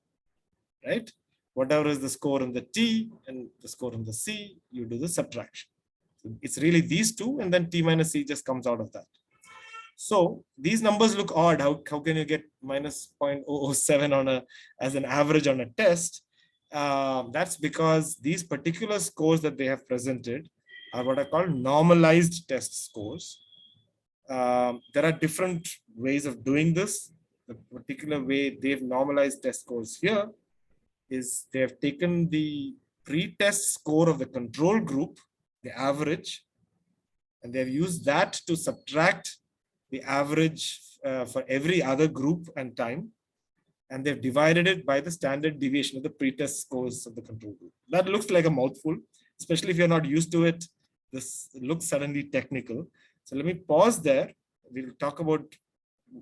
Speaker 1: right? Whatever is the score in the T and the score in the C, you do the subtraction. So it's really these two, and then T minus C just comes out of that. So these numbers look odd. How can you get minus 0.007 as an average on a test? That's because these particular scores that they have presented are what are called normalized test scores. There are different ways of doing this. The particular way they've normalized test scores here is they have taken the pre-test score of the control group, the average, and they've used that to subtract the average for every other group and time. And they've divided it by the standard deviation of the pre-test scores of the control group. That looks like a mouthful, especially if you're not used to it. This looks suddenly technical. So let me pause there. We'll talk about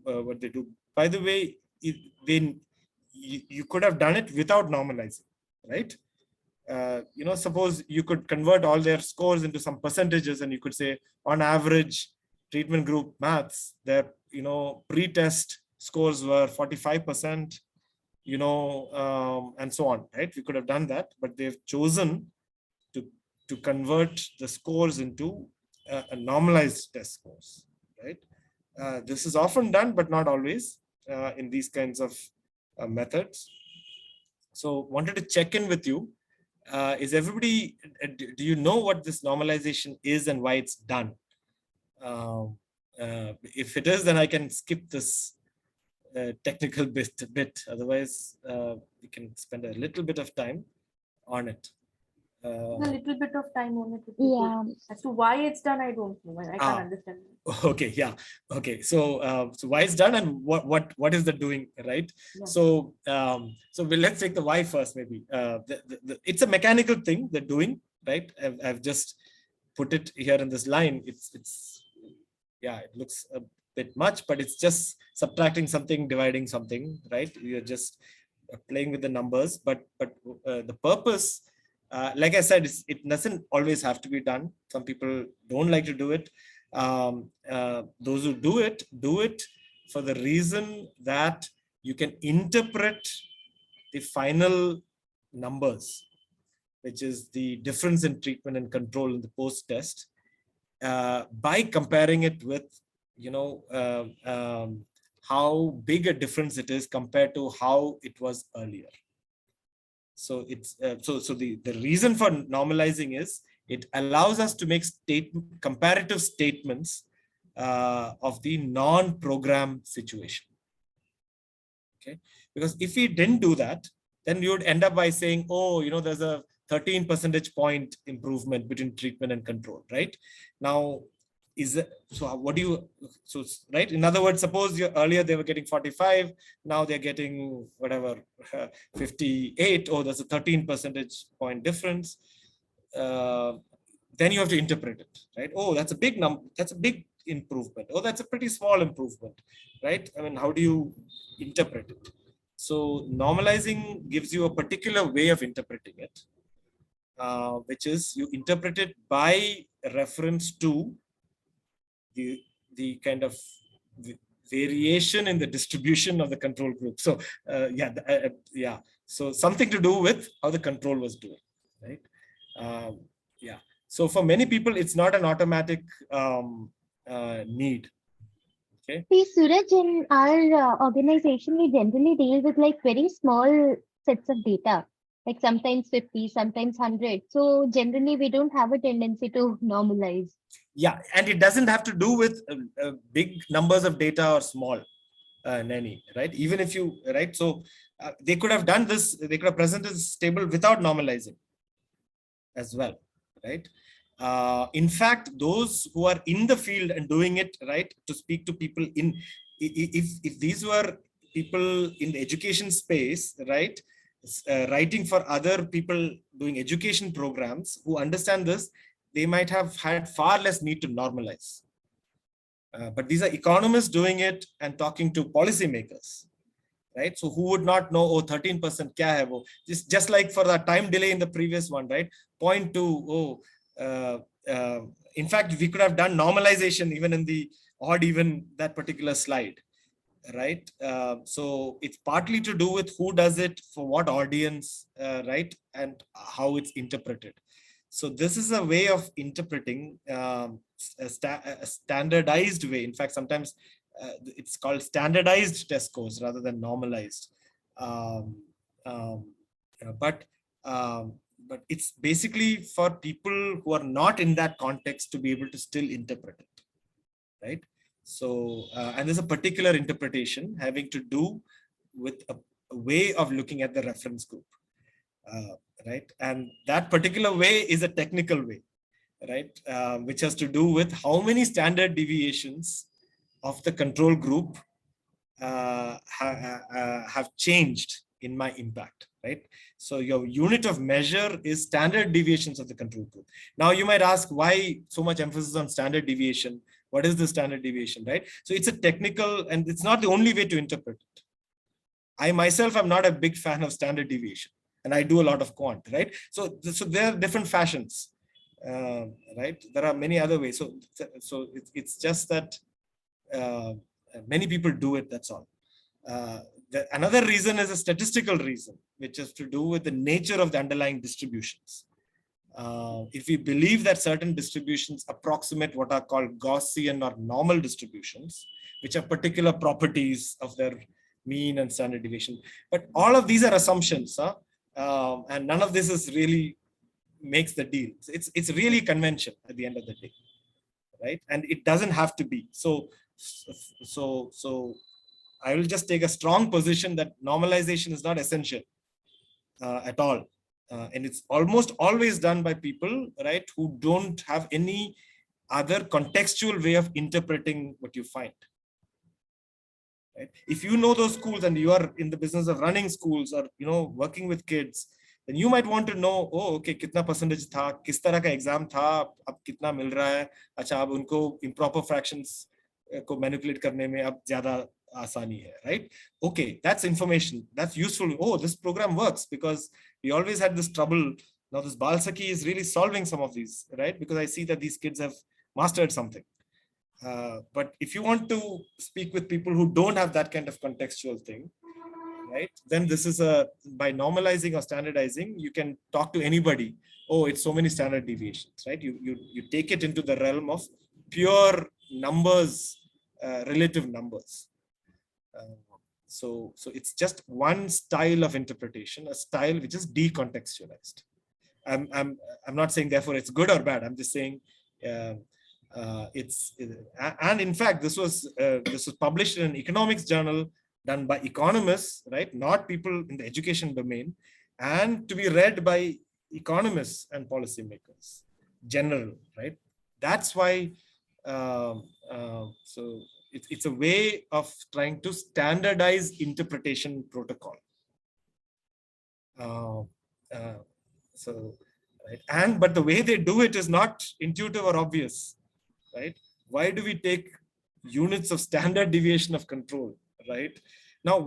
Speaker 1: what they do. By the way, you could have done it without normalizing, right? Suppose you could convert all their scores into some percentages, and you could say, on average, treatment group maths, their pre-test scores were 45%, and so on, right? We could have done that, but they've chosen to convert the scores into a normalized test scores, right? This is often done, but not always in these kinds of methods. So wanted to check in with you. Is everybody, do you know what this normalization is and why it's done? If it is, then I can skip this technical bit. Otherwise, we can spend a little bit of time on it.
Speaker 2: A little bit of time on it. Yeah. As to why it's done, I don't know. I can't understand.
Speaker 1: Okay, yeah. Okay, so why it's done and what is the doing, right? Yeah. So let's take the why first, maybe. It's a mechanical thing, the doing, right? I've just put it here in this line. It's yeah, it looks a bit much, but it's just subtracting something, dividing something, right? You're just playing with the numbers, but the purpose, like I said, it doesn't always have to be done. Some people don't like to do it. Those who do it for the reason that you can interpret the final numbers, which is the difference in treatment and control in the post-test, by comparing it with, how big a difference it is compared to how it was earlier, So it's the reason for normalizing is it allows us to make comparative statements of the non-program situation. Okay, because if we didn't do that, then you would end up by saying, oh, there's a 13 percentage point improvement between treatment and control, right? Now, right? In other words, suppose earlier they were getting 45, now they're getting whatever, 58. Oh, there's a 13 percentage point difference. Then you have to interpret it, right? Oh, that's a big number. That's a big improvement. Oh, that's a pretty small improvement, right? I mean, how do you interpret it? So normalizing gives you a particular way of interpreting it, which is you interpret it by reference to the kind of variation in the distribution of the control group. So yeah. So something to do with how the control was doing, right? Yeah. So for many people, it's not an automatic need. Okay.
Speaker 5: See, Suraj, in our organization, we generally deal with like very small sets of data, like sometimes 50, sometimes 100. So generally, we don't have a tendency to normalize.
Speaker 1: Yeah, and it doesn't have to do with big numbers of data or small in any, right? Even if you, right? So they could have done this, they could have presented this table without normalizing as well, right? In fact, those who are in the field and doing it, right, to speak to people in, if these were people in the education space, right, writing for other people doing education programs who understand this, they might have had far less need to normalize. But these are economists doing it and talking to policymakers, right? So who would not know, oh, 13% kya hai wo? Just like for the time delay in the previous one, right? 0.2, in fact, we could have done normalization even in the odd even that particular slide, right? So it's partly to do with who does it, for what audience, right? And how it's interpreted. So this is a way of interpreting a standardized way. In fact, sometimes it's called standardized test scores rather than normalized. But it's basically for people who are not in that context to be able to still interpret it, right? So, and there's a particular interpretation having to do with a way of looking at the reference group, right? And that particular way is a technical way, right? Which has to do with how many standard deviations of the control group have changed in my impact, right? So your unit of measure is standard deviations of the control group. Now you might ask, why so much emphasis on standard deviation? What is the standard deviation, right? So it's a technical, and it's not the only way to interpret it. I myself am not a big fan of standard deviation, and I do a lot of quant, right? So there are different fashions, right? There are many other ways. So it's just that many people do it, that's all. Another reason is a statistical reason, which has to do with the nature of the underlying distributions. If we believe that certain distributions approximate what are called Gaussian or normal distributions, which have particular properties of their mean and standard deviation. But all of these are assumptions, and none of this is really makes the deal. It's really convention at the end of the day, right? And it doesn't have to be. So I will just take a strong position that normalization is not essential at all. And it's almost always done by people, right, who don't have any other contextual way of interpreting what you find. Right? If you know those schools and you are in the business of running schools or working with kids, then you might want to know, oh, okay, kitna percentage tha, kis tarah ka exam tha, ab kitna mil raha hai, acha ab unko improper fractions ko manipulate karne mein ab zyada asani hai, right? Okay, that's information, that's useful. Oh, this program works because we always had this trouble. Now this Bal Sakhi is really solving some of these, right? Because I see that these kids have mastered something. But if you want to speak with people who don't have that kind of contextual thing, right, then this is by normalizing or standardizing, you can talk to anybody. Oh, it's so many standard deviations, right? You take it into the realm of pure numbers, relative numbers. So it's just one style of interpretation, a style which is decontextualized. I'm not saying therefore it's good or bad. I'm just saying and in fact this was published in an economics journal done by economists, right? Not people in the education domain, and to be read by economists and policymakers, general, right? That's why. So it's a way of trying to standardize interpretation protocol. Right? But the way they do it is not intuitive or obvious, right? Why do we take units of standard deviation of control, right? Now,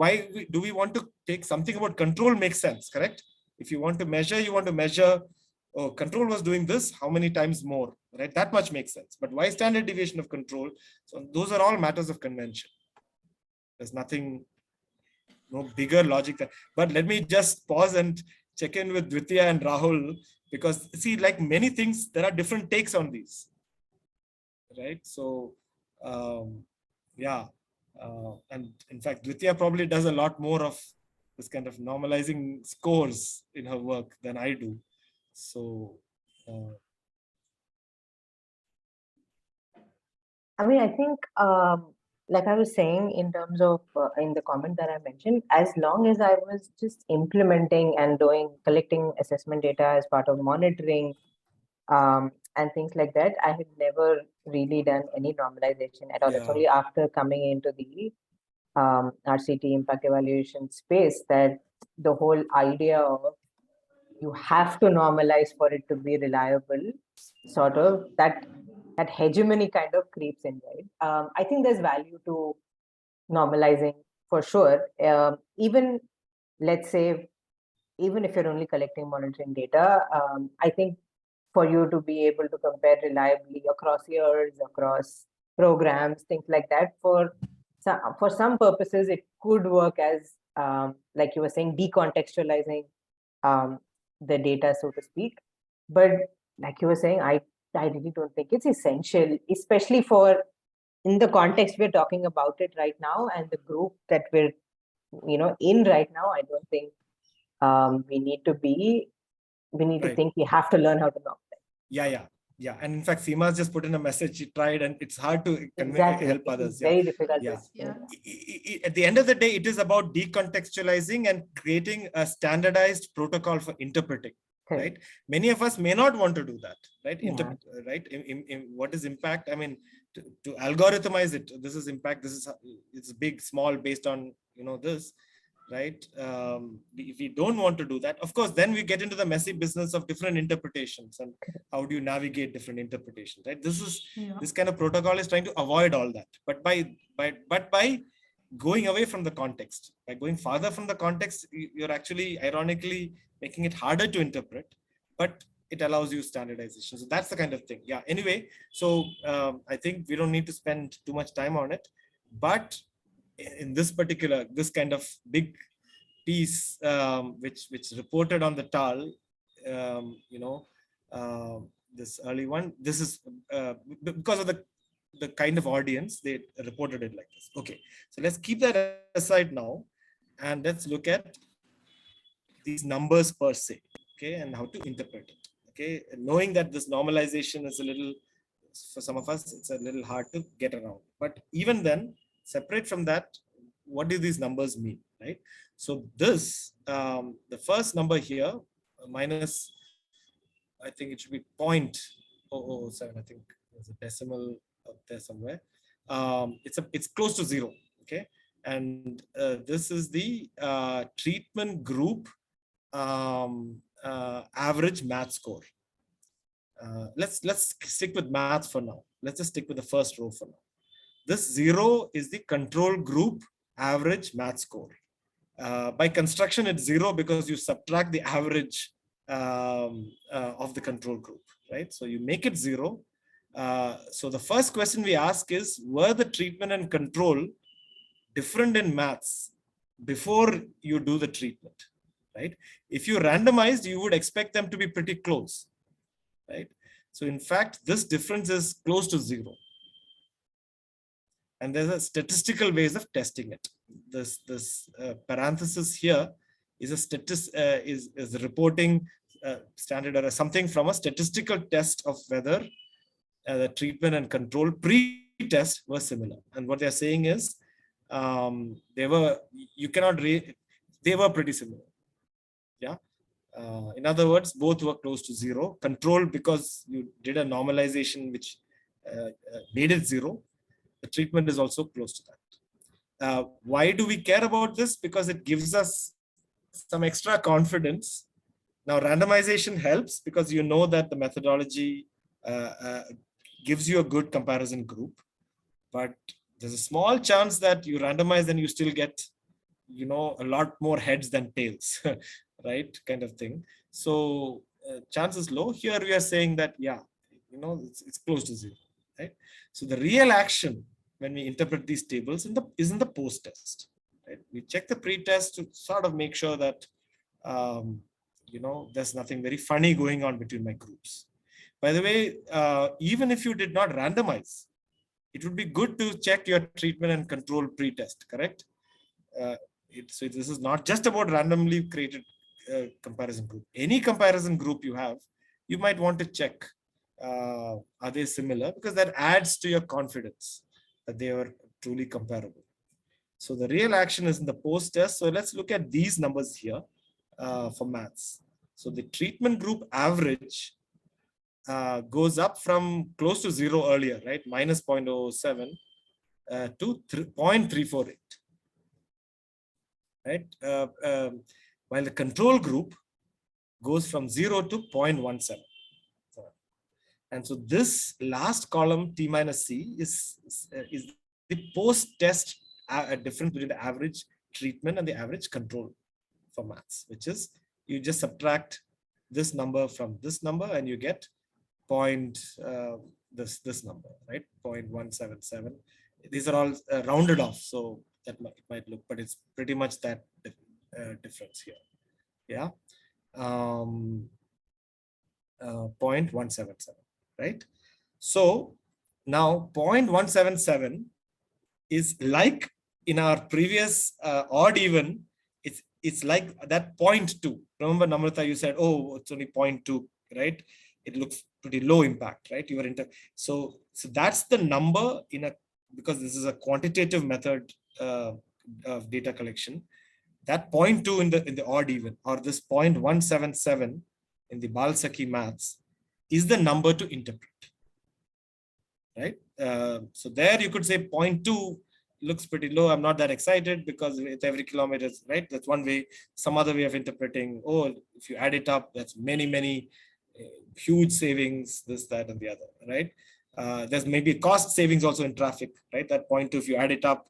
Speaker 1: do we want to take something about control? Makes sense, correct? If you want to measure, oh, control was doing this, how many times more, right? That much makes sense. But why standard deviation of control? So those are all matters of convention. There's nothing, no bigger logic there. But let me just pause and check in with Dvitya and Rahul, because see, like many things, there are different takes on these, right? So, yeah. And in fact, Dvitya probably does a lot more of this kind of normalizing scores in her work than I do. So,
Speaker 6: I mean, I think, like I was saying, in terms of in the comment that I mentioned, as long as I was just implementing and collecting assessment data as part of monitoring and things like that, I had never really done any normalization at all. It's only after coming into the RCT impact evaluation space that the whole idea of you have to normalize for it to be reliable, sort of that hegemony kind of creeps in, right? I think there's value to normalizing for sure. Even, let's say, even if you're only collecting monitoring data, I think for you to be able to compare reliably across years, across programs, things like that, for some purposes, it could work as, like you were saying, decontextualizing the data, so to speak. But like you were saying, I really don't think it's essential, especially for in the context we're talking about it right now and the group that we're in right now. I don't think we need to think we have to learn how to normalize.
Speaker 1: Yeah. And in fact, Seema's just put in a message. She tried, and it's hard to help others.
Speaker 6: It's very difficult.
Speaker 1: At the end of the day, it is about decontextualizing and creating a standardized protocol for interpreting. Right? Many of us may not want to do that. Right? Right? What is impact? I mean, to algorithmize it, this is impact. It's big, small, based on this. Right? If we don't want to do that, of course, then we get into the messy business of different interpretations and how do you navigate different interpretations. Right? This kind of protocol is trying to avoid all that, but by going away from the context, by going farther from the context, you're actually ironically making it harder to interpret, but it allows you standardization. So that's the kind of thing. Yeah. Anyway, so I think we don't need to spend too much time on it, but in this kind of big piece, which reported on the TAL, this early one, this is because of the kind of audience, they reported it like this. Okay, so let's keep that aside now, and let's look at these numbers per se, okay, and how to interpret it. Okay, and knowing that this normalization is a little, for some of us, it's a little hard to get around, but even then, separate from that, what do these numbers mean, right? So this, the first number here, minus, I think it should be 0.007. I think there's a decimal up there somewhere. It's close to 0, okay? And this is the treatment group average math score. Let's stick with math for now. Let's just stick with the first row for now. This 0 is the control group average math score. By construction, it's 0 because you subtract the average of the control group, right? So you make it 0. So the first question we ask is, were the treatment and control different in maths before you do the treatment, right? If you randomized, you would expect them to be pretty close, right? So in fact, this difference is close to 0. and there's a statistical ways of testing it. This parenthesis here is a is reporting standard or something from a statistical test of whether the treatment and control pre-test were similar. And what they're saying is they were pretty similar. Yeah. In other words, both were close to zero. Control, because you did a normalization which made it zero. The treatment is also close to that. Why do we care about this? Because it gives us some extra confidence. Now, randomization helps because you know that the methodology gives you a good comparison group, but there's a small chance that you randomize and you still get, a lot more heads than tails, right? Kind of thing. So chance is low. Here we are saying that, it's close to zero, right? So the real action when we interpret these tables is in the post-test, right? We check the pre-test to sort of make sure that, there's nothing very funny going on between my groups. By the way, even if you did not randomize, it would be good to check your treatment and control pre-test, correct? So this is not just about randomly created comparison group. Any comparison group you have, you might want to check, are they similar? Because that adds to your confidence that they are truly comparable. So the real action is in the post-test. So let's look at these numbers here for maths. So the treatment group average goes up from close to zero earlier, right? Minus 0.07 to 0.348, right? While the control group goes from 0 to 0.17. And so this last column, T minus C, is the post-test difference between the average treatment and the average control for maths, which is you just subtract this number from this number and you get this number, right? 0.177. These are all rounded off, so that it might look, but it's pretty much that difference here. Yeah. 0.177, right? So now 0.177 is like in our previous odd even, it's like that 0.2. Remember, Namrata, you said, oh, it's only 0.2, right? It looks pretty low impact, right? You were so that's the number because this is a quantitative method of data collection. That 0.2 in the odd even, or this 0.177 in the Balsaki maths, is the number to interpret, right? So there you could say 0.2 looks pretty low. I'm not that excited because with every kilometer, right? That's one way. Some other way of interpreting, oh, if you add it up, that's many huge savings, this, that, and the other, right? There's maybe cost savings also in traffic, right? That 0.2, if you add it up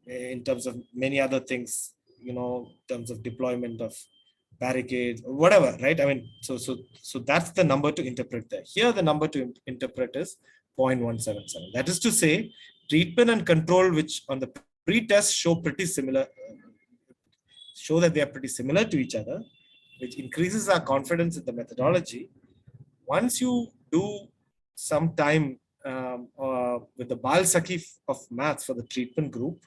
Speaker 1: in terms of many other things, in terms of deployment of barricades or whatever, right? I mean, so that's the number to interpret there. Here, the number to interpret is 0.177. That is to say, treatment and control, which on the pre-test show pretty similar, show that they are pretty similar to each other, which increases our confidence in the methodology. Once you do some time with the Balsaki of maths for the treatment group,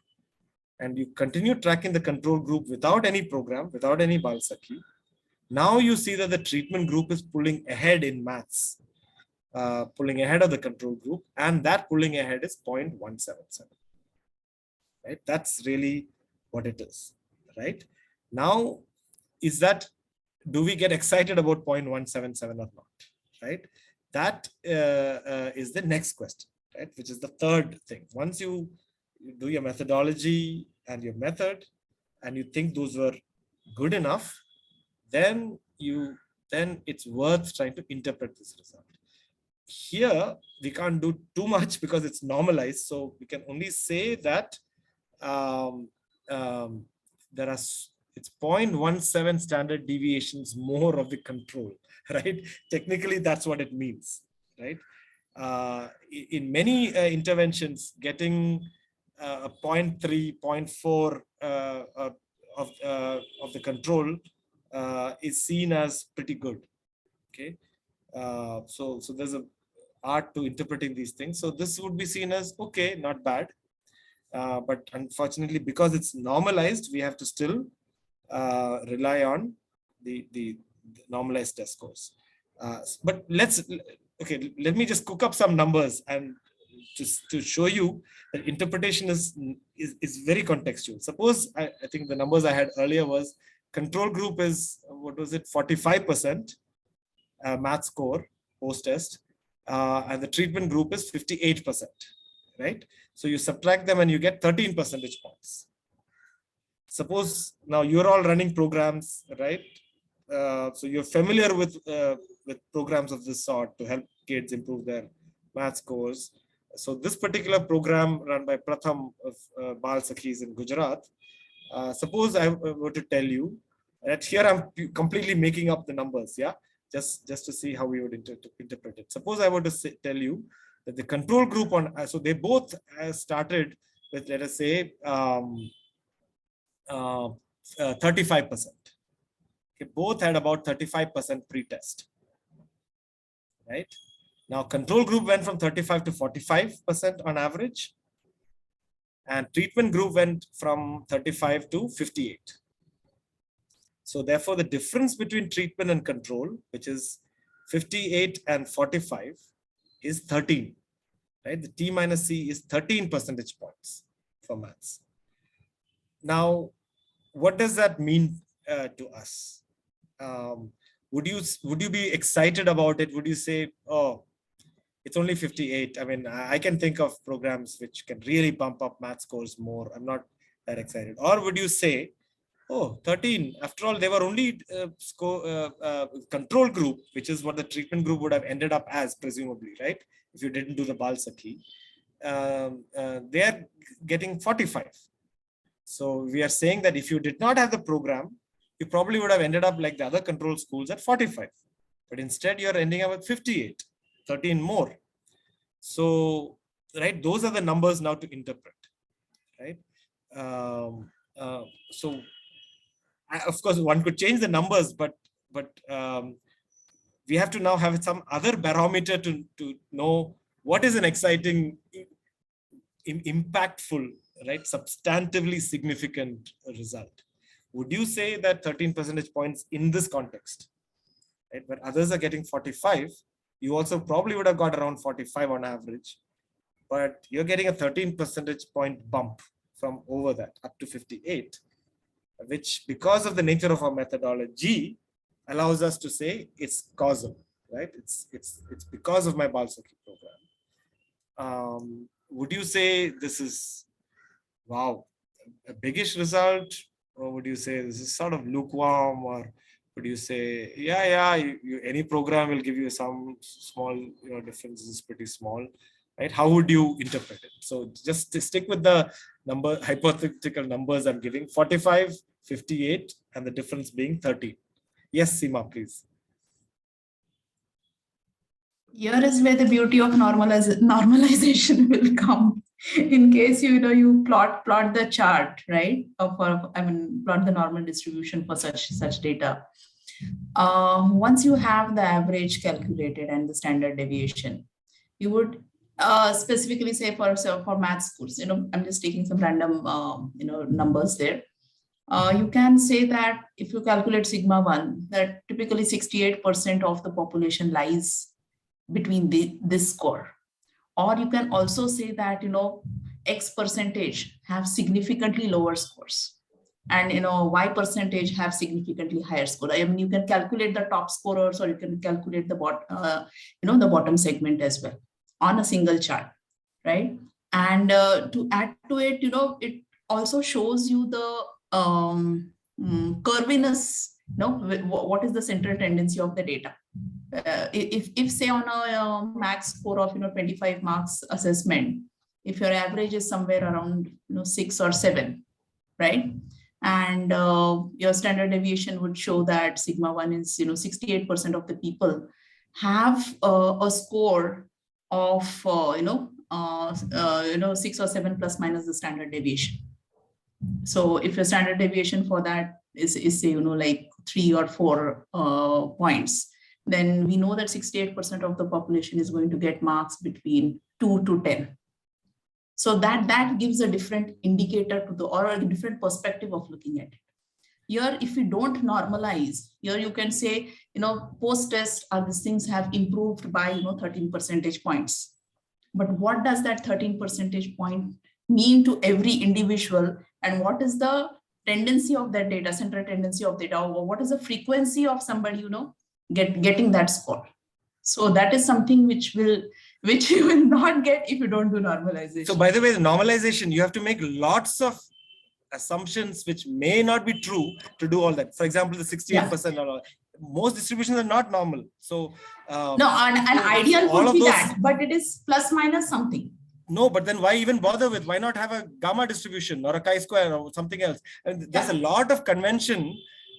Speaker 1: and you continue tracking the control group without any program, without any Balsaki, now you see that the treatment group is pulling ahead in maths, pulling ahead of the control group, and that pulling ahead is 0.177. Right? That's really what it is, right? Now, do we get excited about 0.177 or not, right? That is the next question, right? Which is the third thing. Once you do your methodology and your method, and you think those were good enough, then it's worth trying to interpret this result. Here, we can't do too much because it's normalized. So we can only say that it's 0.17 standard deviations more of the control, right? Technically, that's what it means, right? In many interventions, getting a 0.3, 0.4 of the control is seen as pretty good. Okay, so there's a art to interpreting these things. So this would be seen as okay, not bad. But unfortunately, because it's normalized, we have to still rely on the normalized test scores. But let me just cook up some numbers and just to show you that interpretation is very contextual. Suppose I think the numbers I had earlier was control group is, what was it, 45% math score post-test, and the treatment group is 58%, right? So you subtract them and you get 13 percentage points. Suppose now you're all running programs, right? So you're familiar with programs of this sort to help kids improve their math scores. So this particular program run by Pratham of Bal Sakhis in Gujarat, suppose I were to tell you that here I'm completely making up the numbers, yeah, just to see how we would interpret it. Suppose I were to tell you that the control group on, so they both started with, let us say, 35%. Okay, both had about 35% pre-test, right? Now, control group went from 35 to 45% on average, and treatment group went from 35 to 58. So therefore, the difference between treatment and control, which is 58 and 45, is 13, right? The T minus C is 13 percentage points for maths. Now, what does that mean to us? Would you be excited about it? Would you say, oh, it's only 58? I mean, I can think of programs which can really bump up math scores more. I'm not that excited. Or would you say, oh, 13, after all, they were only control group, which is what the treatment group would have ended up as, presumably, right? If you didn't do the Bal Sakhi, they're getting 45. So we are saying that if you did not have the program, you probably would have ended up like the other control schools at 45. But instead, you're ending up with 58, 13 more. So, right, those are the numbers now to interpret, right? So, of course, one could change the numbers, but we have to now have some other barometer to know what is an exciting, impactful, right, substantively significant result. Would you say that 13 percentage points in this context, right, where others are getting 45, you also probably would have got around 45 on average, but you're getting a 13 percentage point bump from over that up to 58, which, because of the nature of our methodology, allows us to say it's causal, right? It's because of my Bal Sakhi program. Would you say this is, wow, a biggish result, or would you say this is sort of lukewarm, or would you say, yeah, any program will give you some small, difference is pretty small, right? How would you interpret it? So just to stick with the hypothetical numbers I'm giving, 45, 58, and the difference being 13. Yes, Seema, please.
Speaker 3: Here is where the beauty of normalization will come. In case you plot the chart, right? Plot the normal distribution for such data. Once you have the average calculated and the standard deviation, you would specifically say for math schools. I'm just taking some random numbers there. You can say that if you calculate sigma 1, that typically 68% of the population lies between this score. Or you can also say that, X percentage have significantly lower scores, and, Y percentage have significantly higher score. I mean, you can calculate the top scorers, or you can calculate the the bottom segment as well on a single chart, right? And to add to it, it also shows you the curviness, what is the central tendency of the data. If say on a max score of 25 marks assessment, if your average is somewhere around 6 or 7, right, and your standard deviation would show that sigma 1 is 68% of the people have a score of 6 or 7 plus minus the standard deviation. So if your standard deviation for that is say like 3 or 4 points, then we know that 68% of the population is going to get marks between 2 to 10. So that gives a different indicator to the, or a different perspective of looking at it. Here, if you don't normalize, here you can say, post-test, these things have improved by, 13 percentage points. But what does that 13 percentage point mean to every individual? And what is the tendency of that data, central tendency of data, or what is the frequency of somebody, getting that score? So that is something which you will not get if you don't do normalization.
Speaker 1: So by the way, the normalization, you have to make lots of assumptions which may not be true to do all that. For example, the 68%, yeah. Most distributions are not normal. So
Speaker 3: no, an ideal would be that, but it is plus minus something.
Speaker 1: No, but then why even bother with? Why not have a gamma distribution or a chi-square or something else? And there's a lot of convention,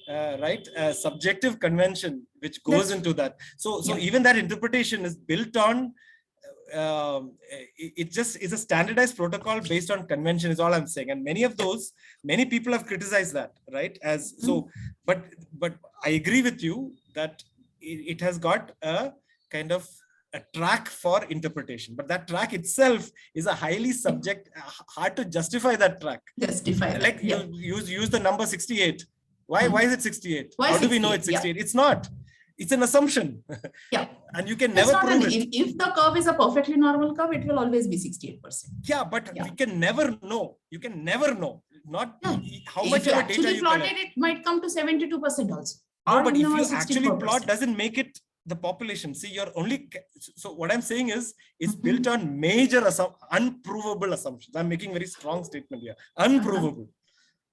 Speaker 1: right? Subjective convention which goes into that. So even that interpretation is built on. It just is a standardized protocol based on convention is all I'm saying, and many people have criticized that, right? As so, but I agree with you that it has got a kind of a track for interpretation, but that track itself is a highly hard to justify that track.
Speaker 3: Justify
Speaker 1: like
Speaker 3: that,
Speaker 1: you use the number 68. Why is it 68?
Speaker 3: Why
Speaker 1: How do we know it's 68? It's not. It's an assumption.
Speaker 3: Yeah.
Speaker 1: And you can never prove it.
Speaker 3: If the curve is a perfectly normal curve, it will always be 68%.
Speaker 1: Yeah, but we can never know. You can never know. Not how much
Speaker 3: of
Speaker 1: of data you
Speaker 3: plotted
Speaker 1: collect.
Speaker 3: It might come to 72% also.
Speaker 1: No, but if you actually plot, doesn't make it the population. See, you're only. So what I'm saying is, it's built on major unprovable assumptions. I'm making very strong statement here. Unprovable,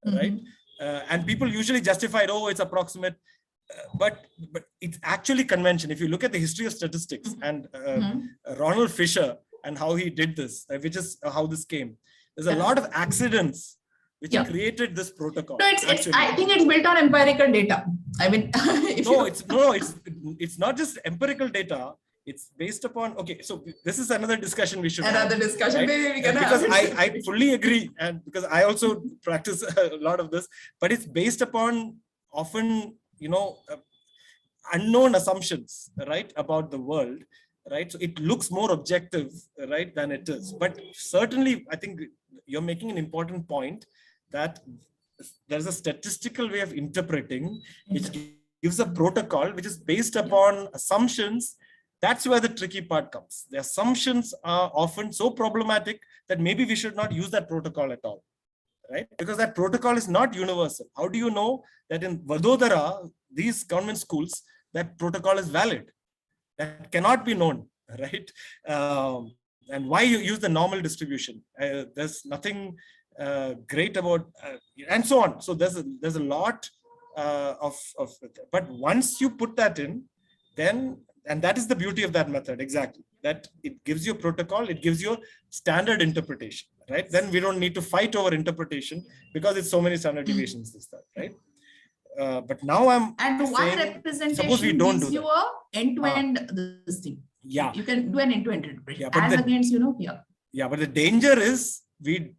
Speaker 1: right? And people usually justify it. Oh, it's approximate. But it's actually convention. If you look at the history of statistics and Ronald Fisher and how he did this, which is how this came, there's a lot of accidents which created this protocol.
Speaker 3: No, I think it's built on empirical data. I mean,
Speaker 1: it's not just empirical data. It's based upon, okay, so this is another discussion we should have.
Speaker 3: Another discussion, right? Maybe we can
Speaker 1: because I fully agree, and because I also practice a lot of this, but it's based upon often unknown assumptions, right, about the world, right? So it looks more objective, right, than it is. But certainly, I think you're making an important point that there's a statistical way of interpreting, which gives a protocol which is based upon assumptions. That's where the tricky part comes. The assumptions are often so problematic that maybe we should not use that protocol at all. Right? Because that protocol is not universal. How do you know that in Vadodara, these government schools, that protocol is valid? That cannot be known, right? And why you use the normal distribution? There's nothing great about, and so on. So there's a lot but once you put that in, then, and that is the beauty of that method, exactly, that it gives you a protocol, it gives you a standard interpretation, right? Then we don't need to fight over interpretation because it's so many standard deviations, this, that, right? But now I'm
Speaker 3: and one representation suppose we don't gives do you a end-to-end this thing.
Speaker 1: Yeah.
Speaker 3: You can do an end-to-end interpretation against,
Speaker 1: Yeah, but the danger is we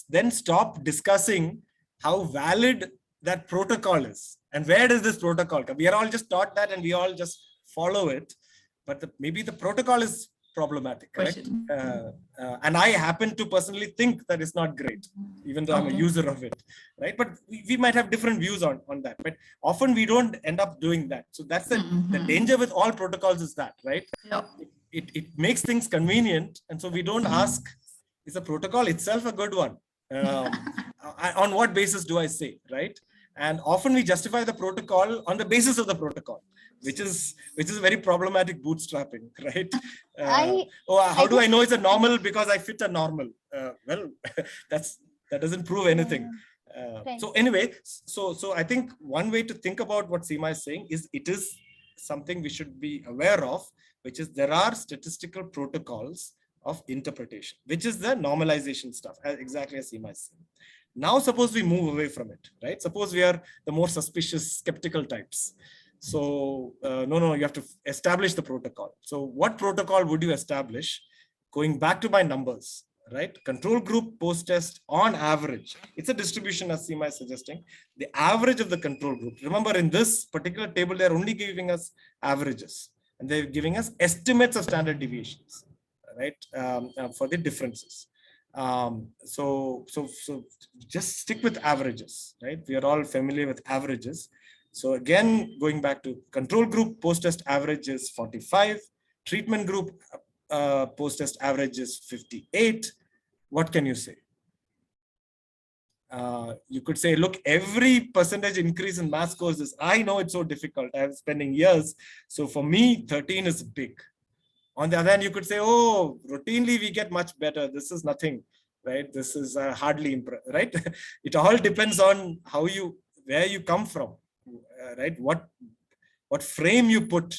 Speaker 1: then stop discussing how valid that protocol is. And where does this protocol come? We are all just taught that and we all just follow it. But maybe the protocol is problematic, correct? And I happen to personally think that it's not great, even though I'm a user of it, right? But we might have different views on that. But often we don't end up doing that. So that's the danger with all protocols is that, right?
Speaker 3: Yeah.
Speaker 1: It makes things convenient. And so we don't ask, is the protocol itself a good one? On what basis do I say, right? And often we justify the protocol on the basis of the protocol, which is a very problematic bootstrapping, right? How do I know it's a normal because I fit a normal? Well, that doesn't prove anything. So anyway, so I think one way to think about what Seema is saying is it is something we should be aware of, which is there are statistical protocols of interpretation, which is the normalization stuff, exactly as Seema is saying. Now, suppose we move away from it, right? Suppose we are the more suspicious, skeptical types. So, no, you have to establish the protocol. So what protocol would you establish? Going back to my numbers, right? Control group post-test on average. It's a distribution as Seema is suggesting. The average of the control group. Remember, in this particular table, they're only giving us averages. And they're giving us estimates of standard deviations, right? For the differences. So just stick with averages, right? We are all familiar with averages. So again, going back to control group, post-test average is 45. Treatment group post-test average is 58. What can you say? You could say, look, every percentage increase in math scores is, I know it's so difficult. I'm spending years. So for me, 13 is big. On the other hand, you could say, oh, routinely we get much better. This is nothing, right? This is hardly, right? It all depends on how you, where you come from, right? What frame you put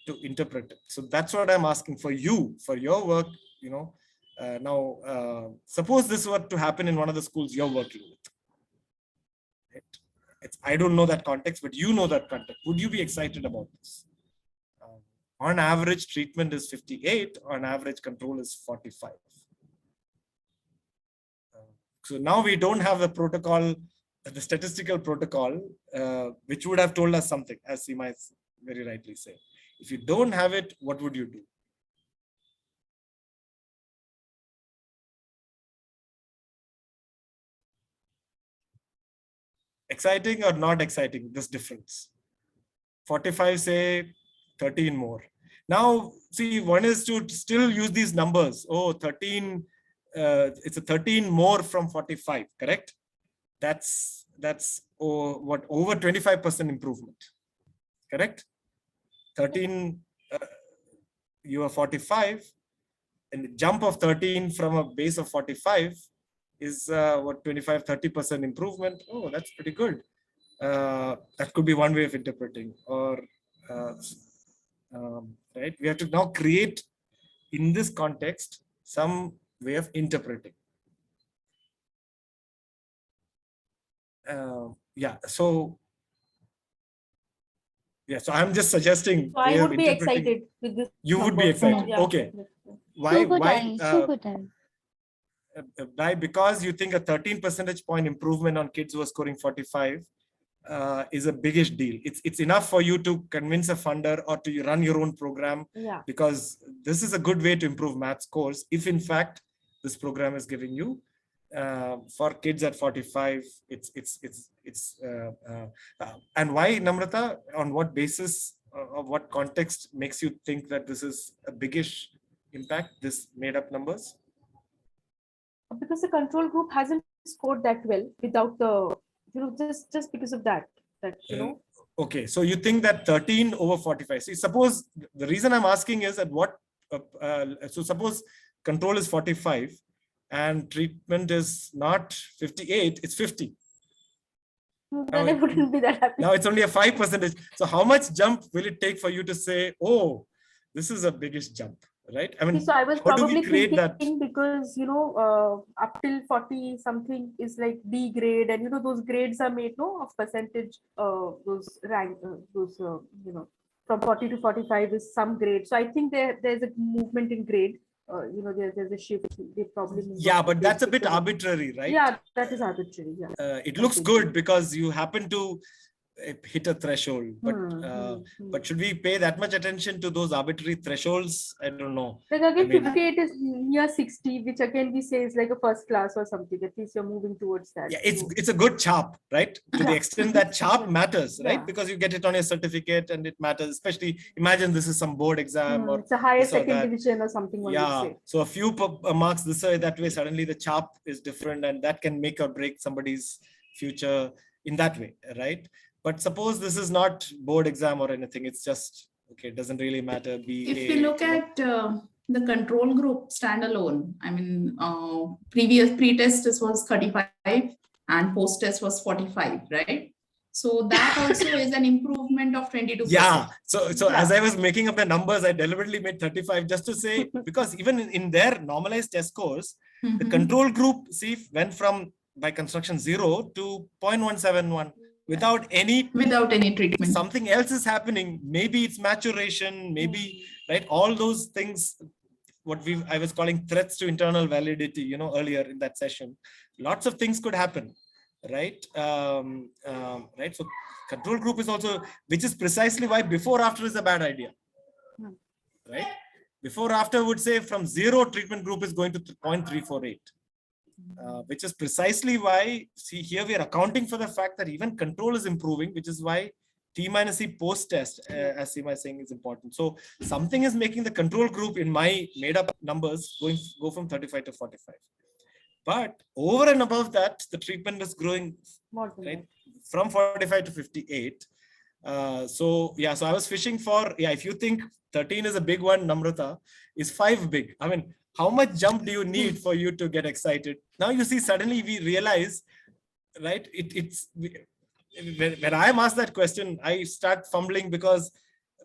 Speaker 1: to interpret it. So that's what I'm asking for you, for your work, you know. Now, suppose this were to happen in one of the schools you're working with. Right? I don't know that context, but you know that context. Would you be excited about this? On average, treatment is 58. On average, control is 45. So now we don't have the protocol, the statistical protocol, which would have told us something, as Seema is very rightly saying. If you don't have it, what would you do? Exciting or not exciting, this difference? 45 say 13 more. Now, see, one is to still use these numbers. Oh, 13, it's a 13 more from 45, correct? That's what, over 25% improvement, correct? 13, you are 45, and the jump of 13 from a base of 45 is what, 25-30% improvement. Oh, that's pretty good. That could be one way of interpreting. Or right, we have to now create in this context some way of interpreting. Yeah, so I'm just suggesting.
Speaker 2: So I would be excited with this.
Speaker 1: You would be excited.
Speaker 2: Yeah.
Speaker 1: Okay. Why?
Speaker 5: Super time.
Speaker 1: Why? Because you think a 13 percentage point improvement on kids who are scoring 45 is a biggish deal. It's enough for you to convince a funder or to run your own program.
Speaker 2: Yeah.
Speaker 1: Because this is a good way to improve math scores. If in fact this program is giving you for kids at 45, and why, Namrata? On what basis? Of what context makes you think that this is a biggish impact? This made up numbers.
Speaker 2: Because the control group hasn't scored that well without the, just because of that,
Speaker 1: Okay, so you think that 13 over 45. See, suppose the reason I'm asking is at what, so suppose control is 45 and treatment is not 58, it's 50.
Speaker 2: Then I wouldn't be that happy.
Speaker 1: Now it's only a 5%. So how much jump will it take for you to say, oh, this is a biggest jump, right? I mean,
Speaker 2: so I was
Speaker 1: how do we
Speaker 2: probably
Speaker 1: create that?
Speaker 2: thinking because, up till 40 something is like B grade, and, those grades are made, of percentage, those rank, from 40 to 45 is some grade. So I think there's a movement in grade. There's a shift. They probably
Speaker 1: but that's a bit arbitrary, right?
Speaker 2: Yeah, that is arbitrary. Yeah.
Speaker 1: It looks good because you happen to hit a threshold, but should we pay that much attention to those arbitrary thresholds? I don't know.
Speaker 2: Like again, 58 is near 60, which again we say is like a first class or something. At least you're moving towards that.
Speaker 1: Yeah, it's a good chap, right? To the extent that chap matters, right? Because you get it on your certificate and it matters. Especially imagine this is some board exam or
Speaker 2: it's a higher second division or something.
Speaker 1: Yeah, so a few marks this way, that way, suddenly the chap is different, and that can make or break somebody's future in that way, right? But suppose this is not board exam or anything, it's just, okay, it doesn't really matter.
Speaker 3: If we look at the control group standalone, I mean, previous pre-test was 35 and post-test was 45, right? So that also is an improvement of 22%.
Speaker 1: Yeah. So as I was making up the numbers, I deliberately made 35 just to say, because even in their normalized test scores, the control group, went from by construction 0 to 0.171. Without any
Speaker 3: treatment.
Speaker 1: Something else is happening. Maybe it's maturation, maybe, right? All those things, what I was calling threats to internal validity, earlier in that session. Lots of things could happen, right? Right. So control group is also, which is precisely why before after is a bad idea, right? Before after would say from 0 treatment group is going to 0.348. which is precisely why, see here we are accounting for the fact that even control is improving, which is why T-C post-test, as Seema is saying, is important. So something is making the control group in my made-up numbers go from 35 to 45. But over and above that, the treatment is growing right, from 45 to 58. So I was fishing for, if you think 13 is a big one, Namrata, is 5 big? I mean, how much jump do you need for you to get excited? Now you see, suddenly we realize, right, when I'm asked that question, I start fumbling because,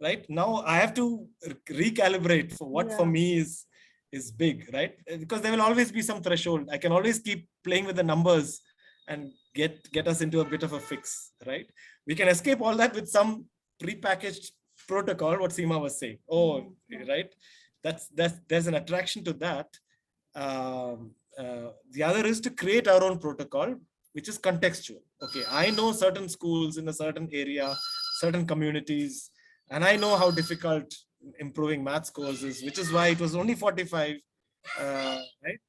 Speaker 1: right, now I have to recalibrate for what for me is big, right? Because there will always be some threshold. I can always keep playing with the numbers and get us into a bit of a fix, right? We can escape all that with some prepackaged protocol, what Seema was saying. Right? There's an attraction to that. The other is to create our own protocol, which is contextual. Okay, I know certain schools in a certain area, certain communities, and I know how difficult improving math scores is, which is why it was only 45, right?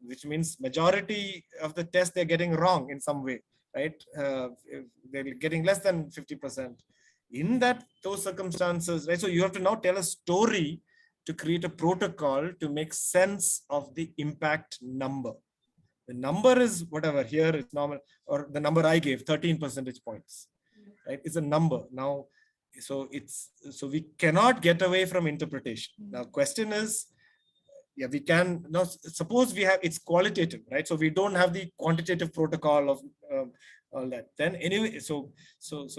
Speaker 1: Which means majority of the tests they're getting wrong in some way, right? They're getting less than 50%. In those circumstances, right? So you have to now tell a story to create a protocol to make sense of the impact number. The number is whatever, here it's normal, or the number I gave, 13 percentage points, right? It's a number. Now, so we cannot get away from interpretation. Now, question is, we can, now suppose we have, it's qualitative, right? So we don't have the quantitative protocol of all that. Then anyway, so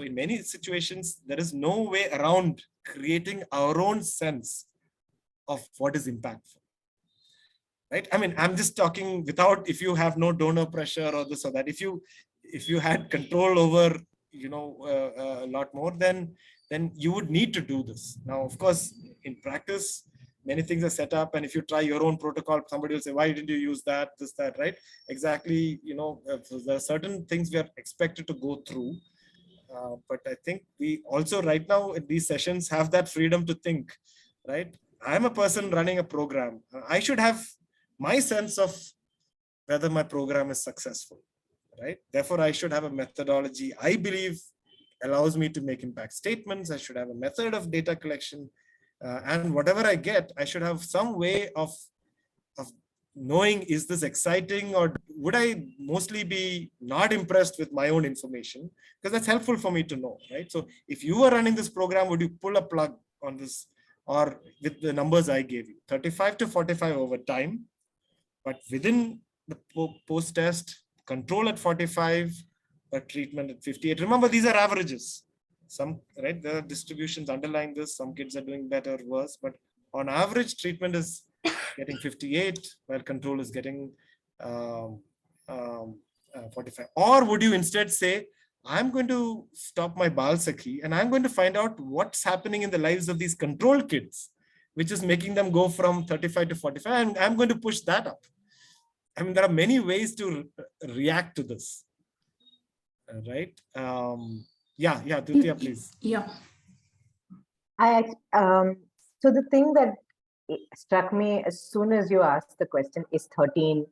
Speaker 1: in many situations, there is no way around creating our own sense of what is impactful. Right? I mean, I'm just talking without, if you have no donor pressure or this or that, if you had control over, a lot more, then you would need to do this. Now, of course, in practice, many things are set up, and if you try your own protocol, somebody will say, why didn't you use that, this, that, right? Exactly, there are certain things we are expected to go through. But I think we also right now in these sessions have that freedom to think, right? I'm a person running a program. I should have my sense of whether my program is successful, right? Therefore, I should have a methodology I believe allows me to make impact statements. I should have a method of data collection, and whatever I get, I should have some way of knowing, is this exciting, or would I mostly be not impressed with my own information? Because that's helpful for me to know, right? So if you were running this program, would you pull a plug on this, or with the numbers I gave you, 35 to 45 over time, but within the post-test, control at 45, but treatment at 58. Remember, these are averages. Some, right, there are distributions underlying this. Some kids are doing better, worse, but on average, treatment is getting 58, while control is getting 45. Or would you instead say, I'm going to stop my Bal Sakhi and I'm going to find out what's happening in the lives of these control kids, which is making them go from 35 to 45, and I'm going to push that up. I mean, there are many ways to react to this, right? Dutya, please.
Speaker 3: Yeah.
Speaker 6: So the thing that struck me as soon as you asked the question, is 13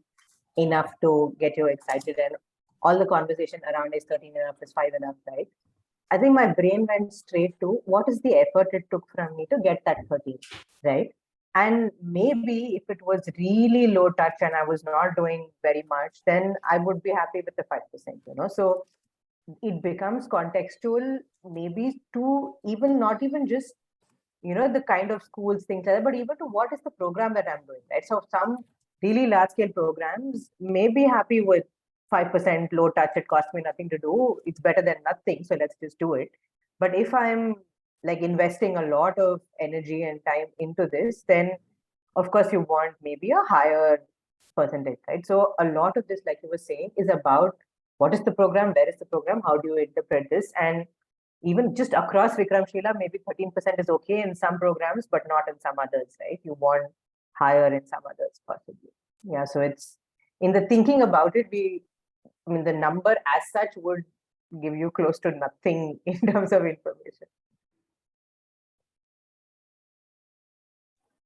Speaker 6: enough to get you excited, and all the conversation around is 13 enough, is 5 enough, right? I think my brain went straight to what is the effort it took from me to get that 13, right? And maybe if it was really low touch and I was not doing very much, then I would be happy with the 5%, So it becomes contextual, maybe to even not even just, the kind of schools, things like that, but even to what is the program that I'm doing, right? So some really large scale programs may be happy with 5% low touch, it costs me nothing to do, it's better than nothing, so let's just do it. But if I'm like investing a lot of energy and time into this, then of course you want maybe a higher percentage, right? So a lot of this, like you were saying, is about what is the program, where is the program, how do you interpret this? And even just across Vikramshila, maybe 13% is okay in some programs, but not in some others, right? You want higher in some others possibly. Yeah, so it's in the thinking about it, the number as such would give you close to nothing in terms of information.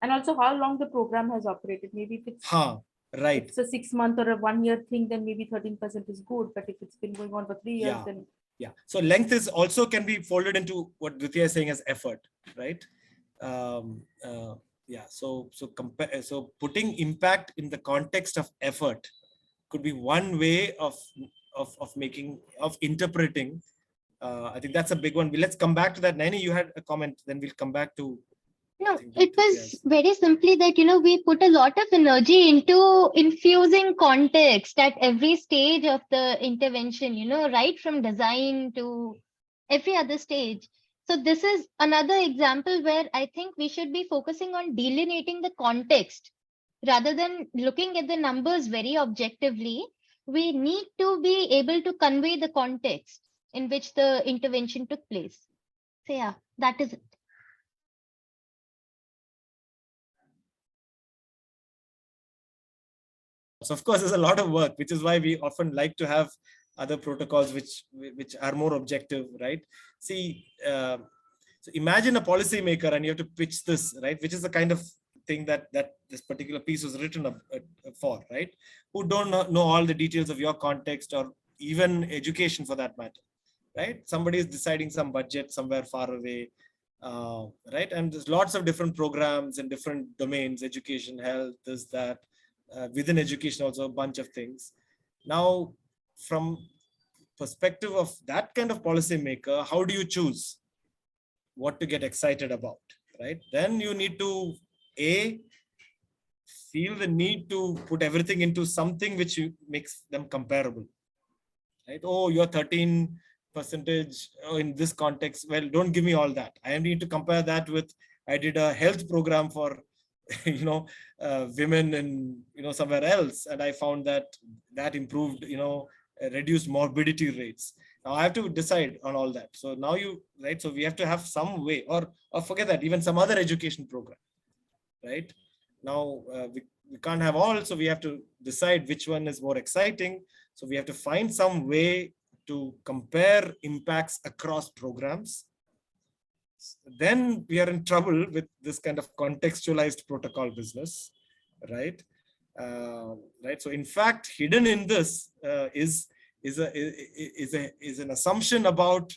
Speaker 2: And also how long the program has operated. Maybe if it's
Speaker 1: Right.
Speaker 2: If it's a 6 month or a 1 year thing, then maybe 13% is good. But if it's been going on for 3 years, then
Speaker 1: yeah. So length is also can be folded into what Dvitiya is saying as effort, right? Yeah. So putting impact in the context of effort could be one way of interpreting. I think that's a big one. Let's come back to that. Naini, you had a comment. Then we'll come back to.
Speaker 5: No, it was very simply that, we put a lot of energy into infusing context at every stage of the intervention, right from design to every other stage. So this is another example where I think we should be focusing on delineating the context rather than looking at the numbers very objectively. We need to be able to convey the context in which the intervention took place. So yeah, that is it.
Speaker 1: So of course, there's a lot of work, which is why we often like to have other protocols which are more objective, right? See, so imagine a policymaker and you have to pitch this, right? Which is the kind of thing that this particular piece was written for, right? Who don't know all the details of your context or even education for that matter, right? Somebody is deciding some budget somewhere far away, right? And there's lots of different programs in different domains, education, health, this, that. Within education also a bunch of things. Now, from perspective of that kind of policymaker, how do you choose what to get excited about, right? Then you need to feel the need to put everything into something which makes them comparable, right? Oh, you're 13% in this context. Well, don't give me all that. I need to compare that with, I did a health program for women in somewhere else, and I found that improved reduced morbidity rates. Now I have to decide on all that. So now so we have to have some way, or forget that, even some other education program, right? Now we can't have all, so we have to decide which one is more exciting. So we have to find some way to compare impacts across programs. Then we are in trouble with this kind of contextualized protocol business, right? Right. So in fact, hidden in this is an assumption about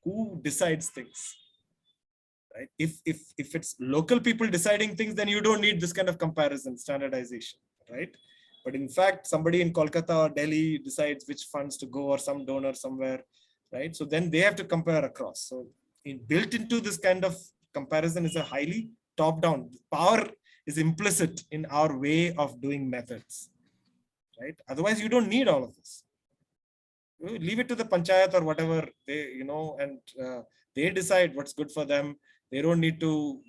Speaker 1: who decides things, right? If it's local people deciding things, then you don't need this kind of comparison, standardization, right? But in fact, somebody in Kolkata or Delhi decides which funds to go, or some donor somewhere, right? So then they have to compare across. So built into this kind of comparison is a highly top-down. Power is implicit in our way of doing methods, right? Otherwise, you don't need all of this. You leave it to the panchayat or whatever they, and they decide what's good for them. They don't need to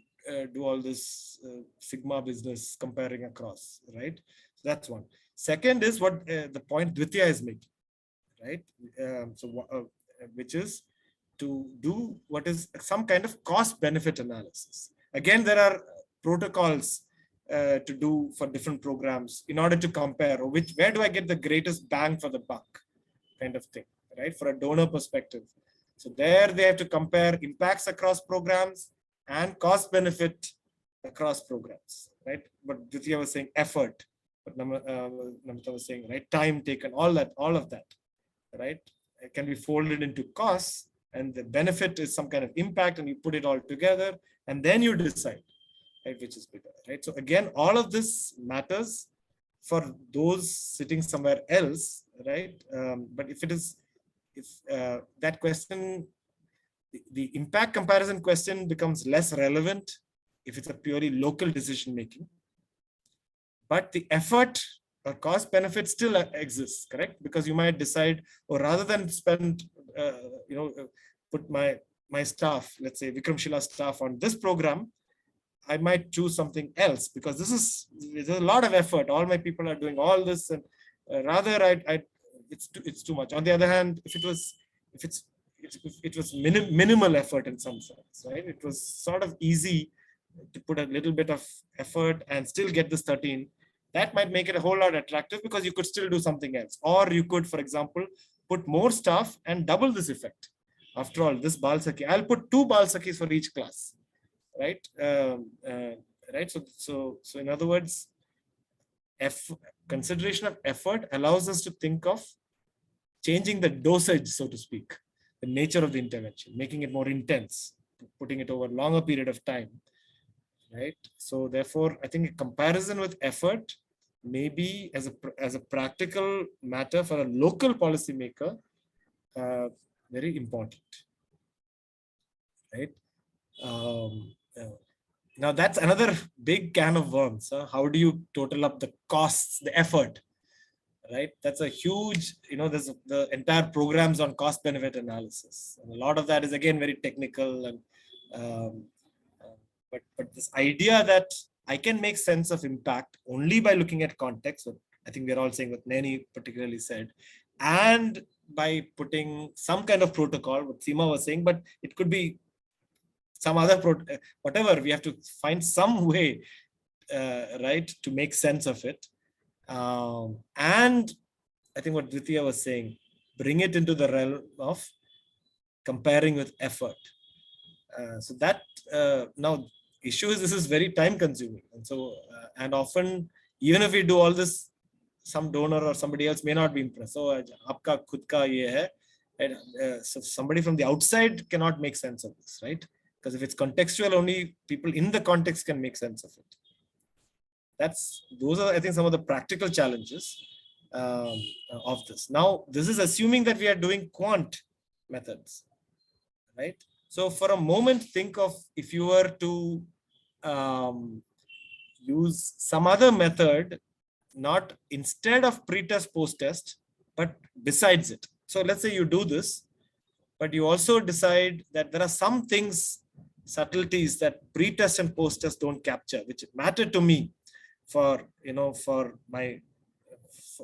Speaker 1: do all this Sigma business comparing across, right? So that's one. Second is what the point Dvitiya is making, right? Which is to do what is some kind of cost benefit analysis. Again, there are protocols to do for different programs in order to compare, or where do I get the greatest bang for the buck kind of thing, right? For a donor perspective. So there they have to compare impacts across programs and cost benefit across programs, right? But Dvitiya was saying effort, but Namita was saying, right, time taken, all of that, right? It can be folded into costs, and the benefit is some kind of impact, and you put it all together, and then you decide, right, which is bigger, right? So again, all of this matters for those sitting somewhere else, right? But if that question, the impact comparison question becomes less relevant if it's a purely local decision making, but the effort or cost benefit still exists, correct? Because you might decide, or rather than spend, put my staff, let's say Vikramshila staff on this program, I might choose something else because there's a lot of effort. All my people are doing all this, and rather it's too much. On the other hand, if it was minimal effort in some sense, right? It was sort of easy to put a little bit of effort and still get this 13. That might make it a whole lot attractive because you could still do something else. Or you could, for example, put more staff and double this effect. After all, this Bal Sakhi, I'll put 2 Bal Sakhis for each class, right? Right. So in other words, consideration of effort allows us to think of changing the dosage, so to speak, the nature of the intervention, making it more intense, putting it over a longer period of time, right? So therefore, I think a comparison with effort may be as a practical matter for a local policymaker, very important, right? Now that's another big can of worms. How do you total up the costs, the effort, right? That's a huge, there's the entire programs on cost benefit analysis. And a lot of that is again very technical. And but this idea that I can make sense of impact only by looking at context, what I think we're all saying what Nani particularly said, and by putting some kind of protocol, what Seema was saying, but it could be some other, whatever, we have to find some way, right, to make sense of it. And I think what Dvitiya was saying, bring it into the realm of comparing with effort. So that now issue is this is very time consuming. And so, and often, even if we do all this, some donor or somebody else may not be impressed. So, aapka khud ka ye hai. And, so somebody from the outside cannot make sense of this, right? Because if it's contextual, only people in the context can make sense of it. Those are, I think, some of the practical challenges of this. Now, this is assuming that we are doing quant methods, right? So for a moment, think of if you were to use some other method, not instead of pre-test, post-test, but besides it. So let's say you do this, but you also decide that there are some things, subtleties that pre-test and post-test don't capture, which matter to me for,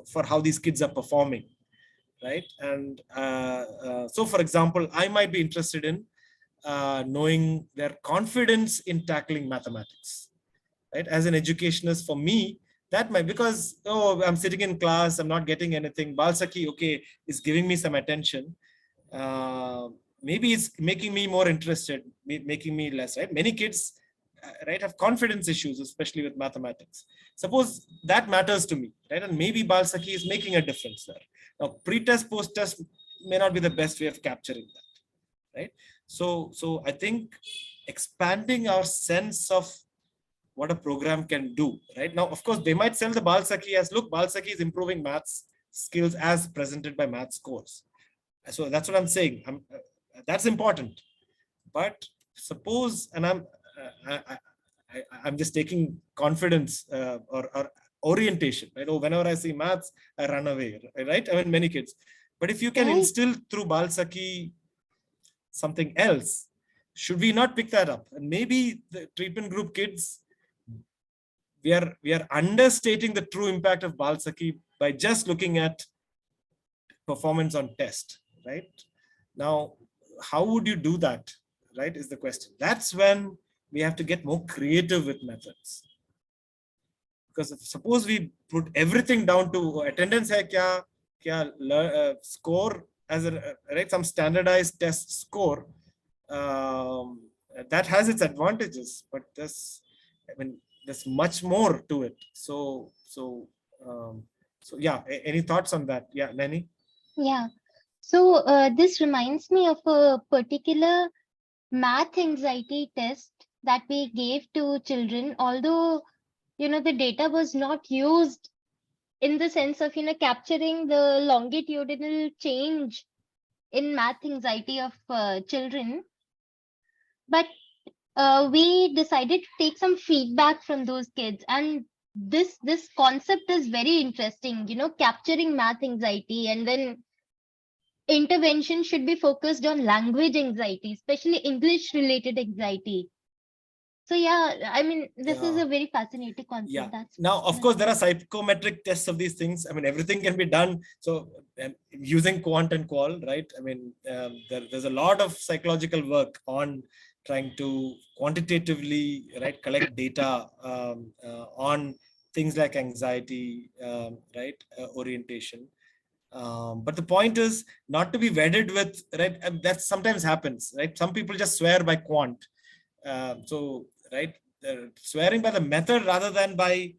Speaker 1: for how these kids are performing, right? And so, for example, I might be interested in knowing their confidence in tackling mathematics, right? As an educationist, for me, that might, because, I'm sitting in class, I'm not getting anything. Balsaki, okay, is giving me some attention. Maybe it's making me more interested, making me less, right? Many kids, right, have confidence issues, especially with mathematics. Suppose that matters to me, right? And maybe Balsaki is making a difference there. Now, pre-test, post-test may not be the best way of capturing that, right? So I think expanding our sense of what a program can do, right? Now, of course, they might sell the Balsaki as, look, Balsaki is improving maths skills as presented by math scores. So that's what I'm saying. That's important. But suppose, and I'm just taking confidence or orientation, right? Oh, whenever I see maths, I run away, right? I mean, many kids. But if you can instill through Balsaki something else, should we not pick that up? And maybe the treatment group kids, we are understating the true impact of Balsaki by just looking at performance on test, right? Now, how would you do that, right, is the question. That's when we have to get more creative with methods. Because suppose we put everything down to attendance hai kya score as a, right, some standardized test score, that has its advantages, but there's much more to it. So yeah, any thoughts on that? Yeah, Nani?
Speaker 5: Yeah. So this reminds me of a particular math anxiety test that we gave to children, although, the data was not used in the sense of, capturing the longitudinal change in math anxiety of children. But we decided to take some feedback from those kids. And this concept is very interesting, capturing math anxiety, and then intervention should be focused on language anxiety, especially English related anxiety. So yeah, I mean, this is a very fascinating concept.
Speaker 1: Yeah. Now, of course, there are psychometric tests of these things. I mean, everything can be done. So using quant and qual, right? I mean, there's a lot of psychological work on trying to quantitatively, right, collect data on things like anxiety, right, orientation. But the point is not to be wedded with, right, that sometimes happens, right? Some people just swear by quant. So, right, swearing by the method rather than by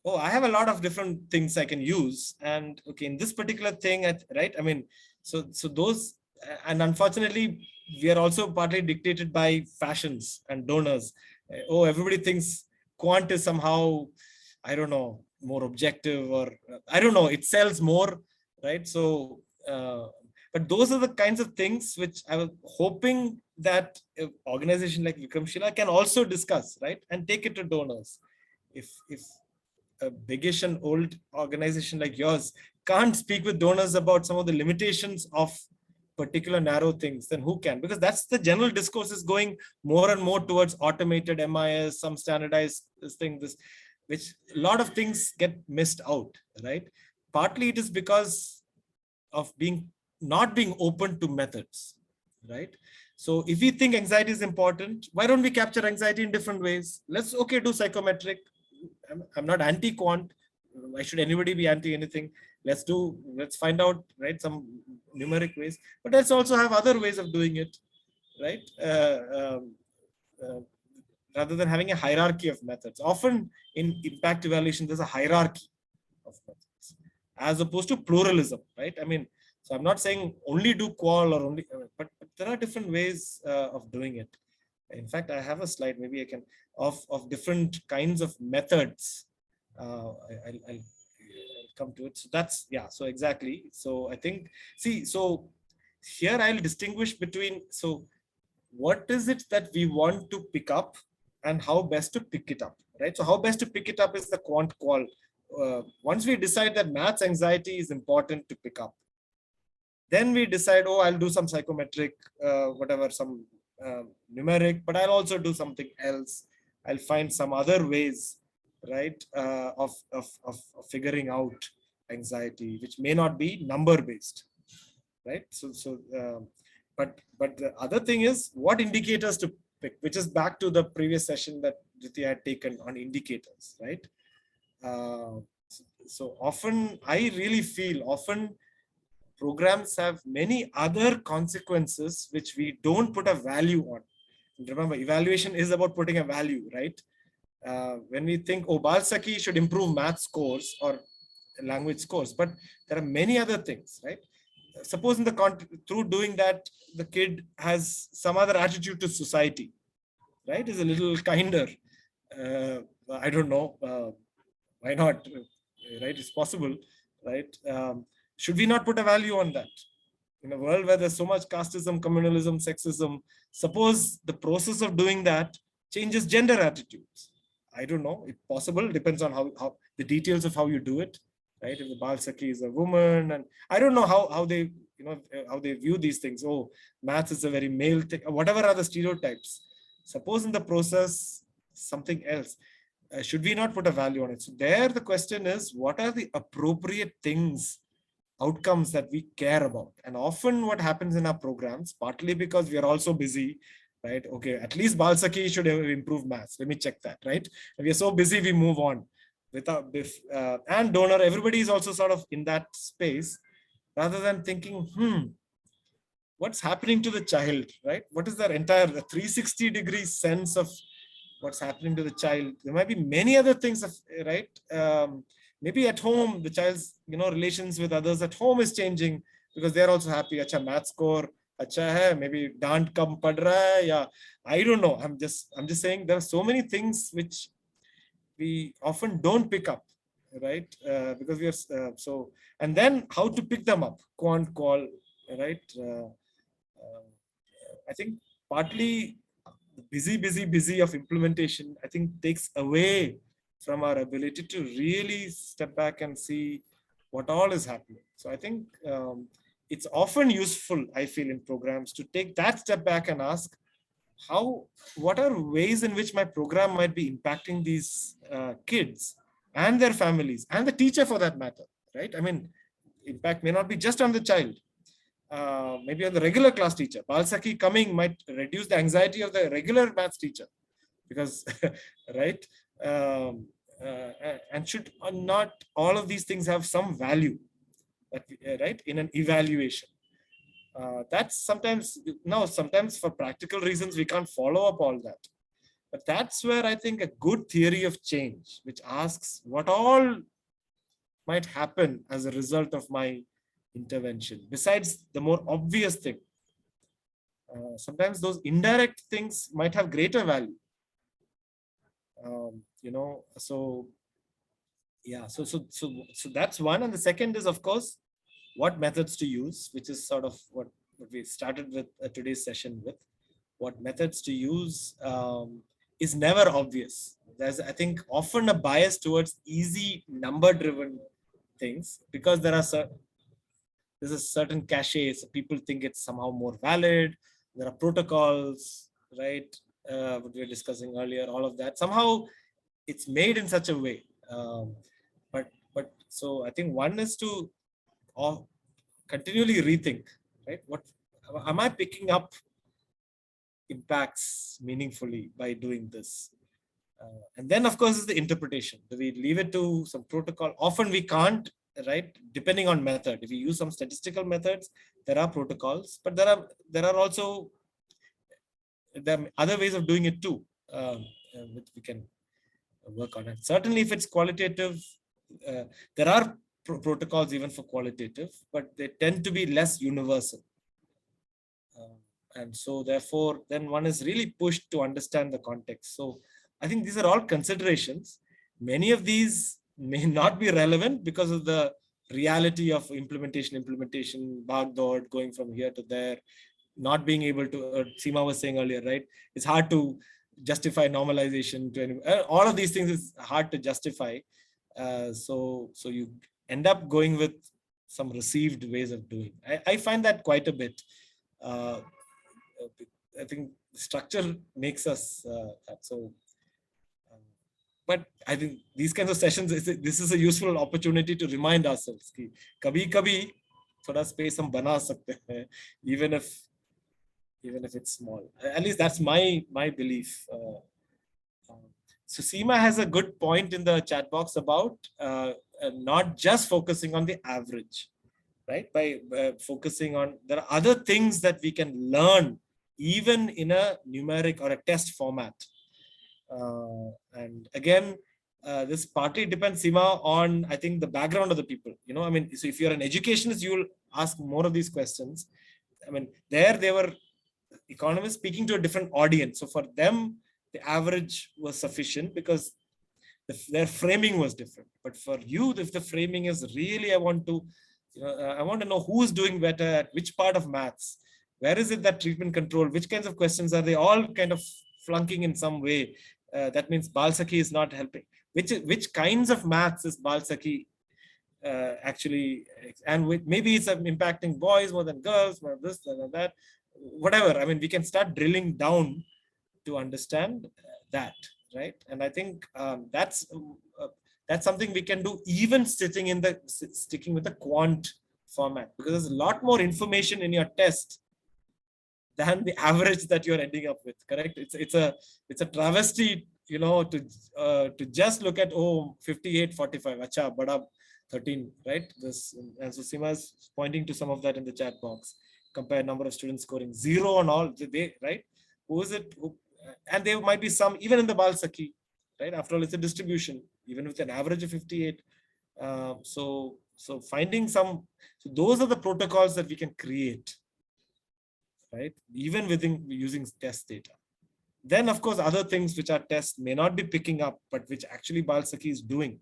Speaker 1: oh, I have a lot of different things I can use. And okay, in this particular thing, right? I mean, so those, and unfortunately, we are also partly dictated by fashions and donors. Oh, everybody thinks quant is somehow, I don't know, more objective, or I don't know, it sells more, right? So, but those are the kinds of things which I was hoping that an organization like Vikramshila can also discuss, right? And take it to donors. If a biggish and old organization like yours can't speak with donors about some of the limitations of particular narrow things, then who can? Because that's the general discourse is going more and more towards automated MIS, some standardized thing, this, which a lot of things get missed out, right? Partly it is because of not being open to methods, right? So if we think anxiety is important, why don't we capture anxiety in different ways? Let's do psychometric. I'm not anti-quant. Why should anybody be anti anything? Let's find out, right, some numeric ways, but let's also have other ways of doing it, right? Rather than having a hierarchy of methods. Often in impact evaluation, there's a hierarchy of methods as opposed to pluralism, right? I mean, so I'm not saying only do qual or only, but there are different ways of doing it. In fact, I have a slide, maybe I can, of different kinds of methods. I'll come to it. So that's, yeah, so exactly. So I think, see, so here I'll distinguish between, so what is it that we want to pick up and how best to pick it up, right? So how best to pick it up is the quant qual. Once we decide that maths anxiety is important to pick up, then we decide, oh, I'll do some psychometric, whatever, some numeric, but I'll also do something else. I'll find some other ways, right, of figuring out anxiety, which may not be number based, right? But the other thing is what indicators to pick, which is back to the previous session that Jyoti had taken on indicators, right? So often, I really feel often programs have many other consequences which we don't put a value on. And remember, evaluation is about putting a value, right? When we think, oh, Balsaki should improve math scores or language scores, but there are many other things, right? Suppose through doing that, the kid has some other attitude to society, right? Is a little kinder. I don't know. Why not? Right? It's possible, right? Should we not put a value on that? In a world where there's so much casteism, communalism, sexism, suppose the process of doing that changes gender attitudes. I don't know. It's possible. Depends on how the details of how you do it, right? If the Balsaki is a woman, and I don't know how they, how they view these things. Oh, maths is a very male thing, whatever are the stereotypes. Suppose in the process something else. Should we not put a value on it? So there the question is, what are the appropriate things, outcomes that we care about? And often what happens in our programs, partly because we are also busy, right? Okay, at least Balsaki should improve maths. Let me check that, right? If we are so busy, we move on. Without and donor, everybody is also sort of in that space, rather than thinking, what's happening to the child, right? What is their entire 360-degree sense of what's happening to the child? There might be many other things, right? Maybe at home, the child's relations with others at home is changing because they're also happy. Acha, math score, acha hai, maybe dant kam pad raha hai, yeah. I don't know. I'm just saying there are so many things which we often don't pick up, right? Because we are so, and then how to pick them up, quant qual, right? I think partly the busy of implementation, I think, takes away from our ability to really step back and see what all is happening. So I think it's often useful, I feel, in programs to take that step back and ask, what are ways in which my program might be impacting these kids and their families and the teacher for that matter, right? I mean, impact may not be just on the child. Maybe on the regular class teacher. Balsaki coming might reduce the anxiety of the regular maths teacher, because, right? And should not all of these things have some value, right, in an evaluation? That's sometimes for practical reasons we can't follow up all that. But that's where I think a good theory of change, which asks what all might happen as a result of my intervention, besides the more obvious thing. Sometimes those indirect things might have greater value. So yeah, so that's one. And the second is, of course, what methods to use, which is sort of what we started with today's session with. What methods to use is never obvious. There's, I think, often a bias towards easy number-driven things because there's a certain cachet, so people think it's somehow more valid. There are protocols, right? What we were discussing earlier, all of that. Somehow it's made in such a way. But so I think one is to continually rethink, right? What am I picking up impacts meaningfully by doing this? And then, of course, is the interpretation. Do we leave it to some protocol? Often we can't, right? Depending on method. If you use some statistical methods, there are protocols, but there are also other ways of doing it too, which we can work on. And certainly, if it's qualitative, there are protocols even for qualitative, but they tend to be less universal. And so therefore, then one is really pushed to understand the context. So I think these are all considerations. Many of these may not be relevant because of the reality of implementation, backdoor, going from here to there, not being able to, Seema was saying earlier, right? It's hard to justify normalization to any, all of these things is hard to justify. So you end up going with some received ways of doing. I find that quite a bit. I think structure makes us that. So, but I think these kinds of sessions, this is a useful opportunity to remind ourselves कि कभी-कभी थोड़ा space हम बना सकते हैं, even if it's small. At least that's my belief. So Seema has a good point in the chat box about not just focusing on the average, right? By focusing on, there are other things that we can learn even in a numeric or a test format. And again, this partly depends, Seema, on, I think, the background of the people. You know, I mean, so if you're an educationist, you will ask more of these questions. I mean, they were economists speaking to a different audience. So for them, the average was sufficient because their framing was different. But for you, if the framing is really, I want to know who's doing better at which part of maths, where is it that treatment control, which kinds of questions are they all kind of flunking in some way? That means Balsaki is not helping. Which kinds of maths is Balsaki actually, and maybe it's impacting boys more than girls, more this, that, whatever. I mean, we can start drilling down to understand that, right? And I think that's something we can do even sticking with the quant format, because there's a lot more information in your test than the average that you're ending up with. Correct? It's a travesty, you know, to just look at 58, 45, acha, bada 13, right? This, and so Seema is pointing to some of that in the chat box. Compare number of students scoring 0 on all, right? Who is it? And there might be some even in the Balsaki, right? After all, it's a distribution, even with an average of 58. So finding some, so those are the protocols that we can create, right? Even within using test data. Then, of course, other things which our test may not be picking up, but which actually Balsaki is doing.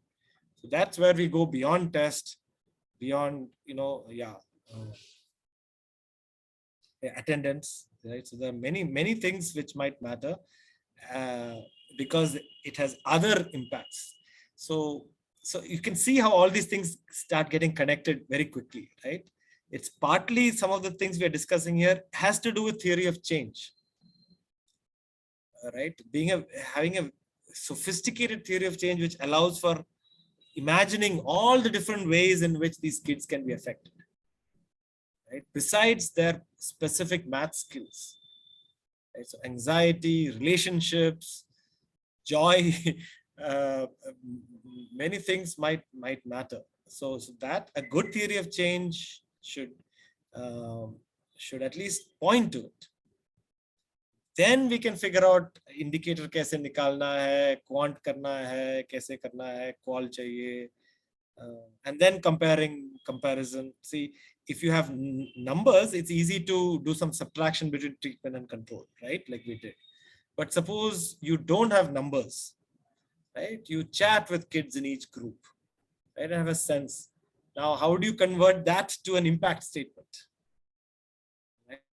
Speaker 1: So that's where we go beyond test, beyond, attendance, right? So there are many things which might matter because it has other impacts. So you can see how all these things start getting connected very quickly, right? It's partly some of the things we are discussing here has to do with theory of change, right? Having a sophisticated theory of change which allows for imagining all the different ways in which these kids can be affected, right? Besides their specific math skills, right? So anxiety, relationships, joy, many things might matter. So that a good theory of change should at least point to it. then we can figure out indicator kaise nikalna hai, quant karna hai, kaise karna hai, qual chahiye, and then comparison. See, if you have numbers, it's easy to do some subtraction between treatment and control, right? Like we did. But suppose you don't have numbers, right? You chat with kids in each group, right? I have a sense. Now, how do you convert that to an impact statement?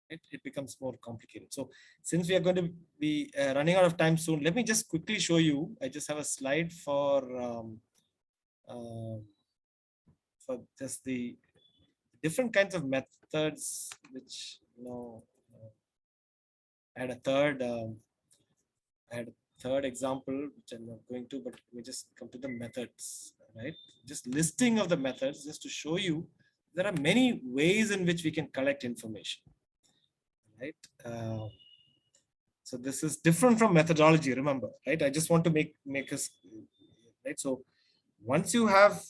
Speaker 1: It becomes more complicated. So since we are going to be running out of time soon, let me just quickly show you. I just have a slide for just the different kinds of methods, which, you know, I had a third example, which I'm not going to, but we just come to the methods, right? Just listing of the methods, just to show you there are many ways in which we can collect information, right? So this is different from methodology, remember, right? I just want to make us, right? So once you have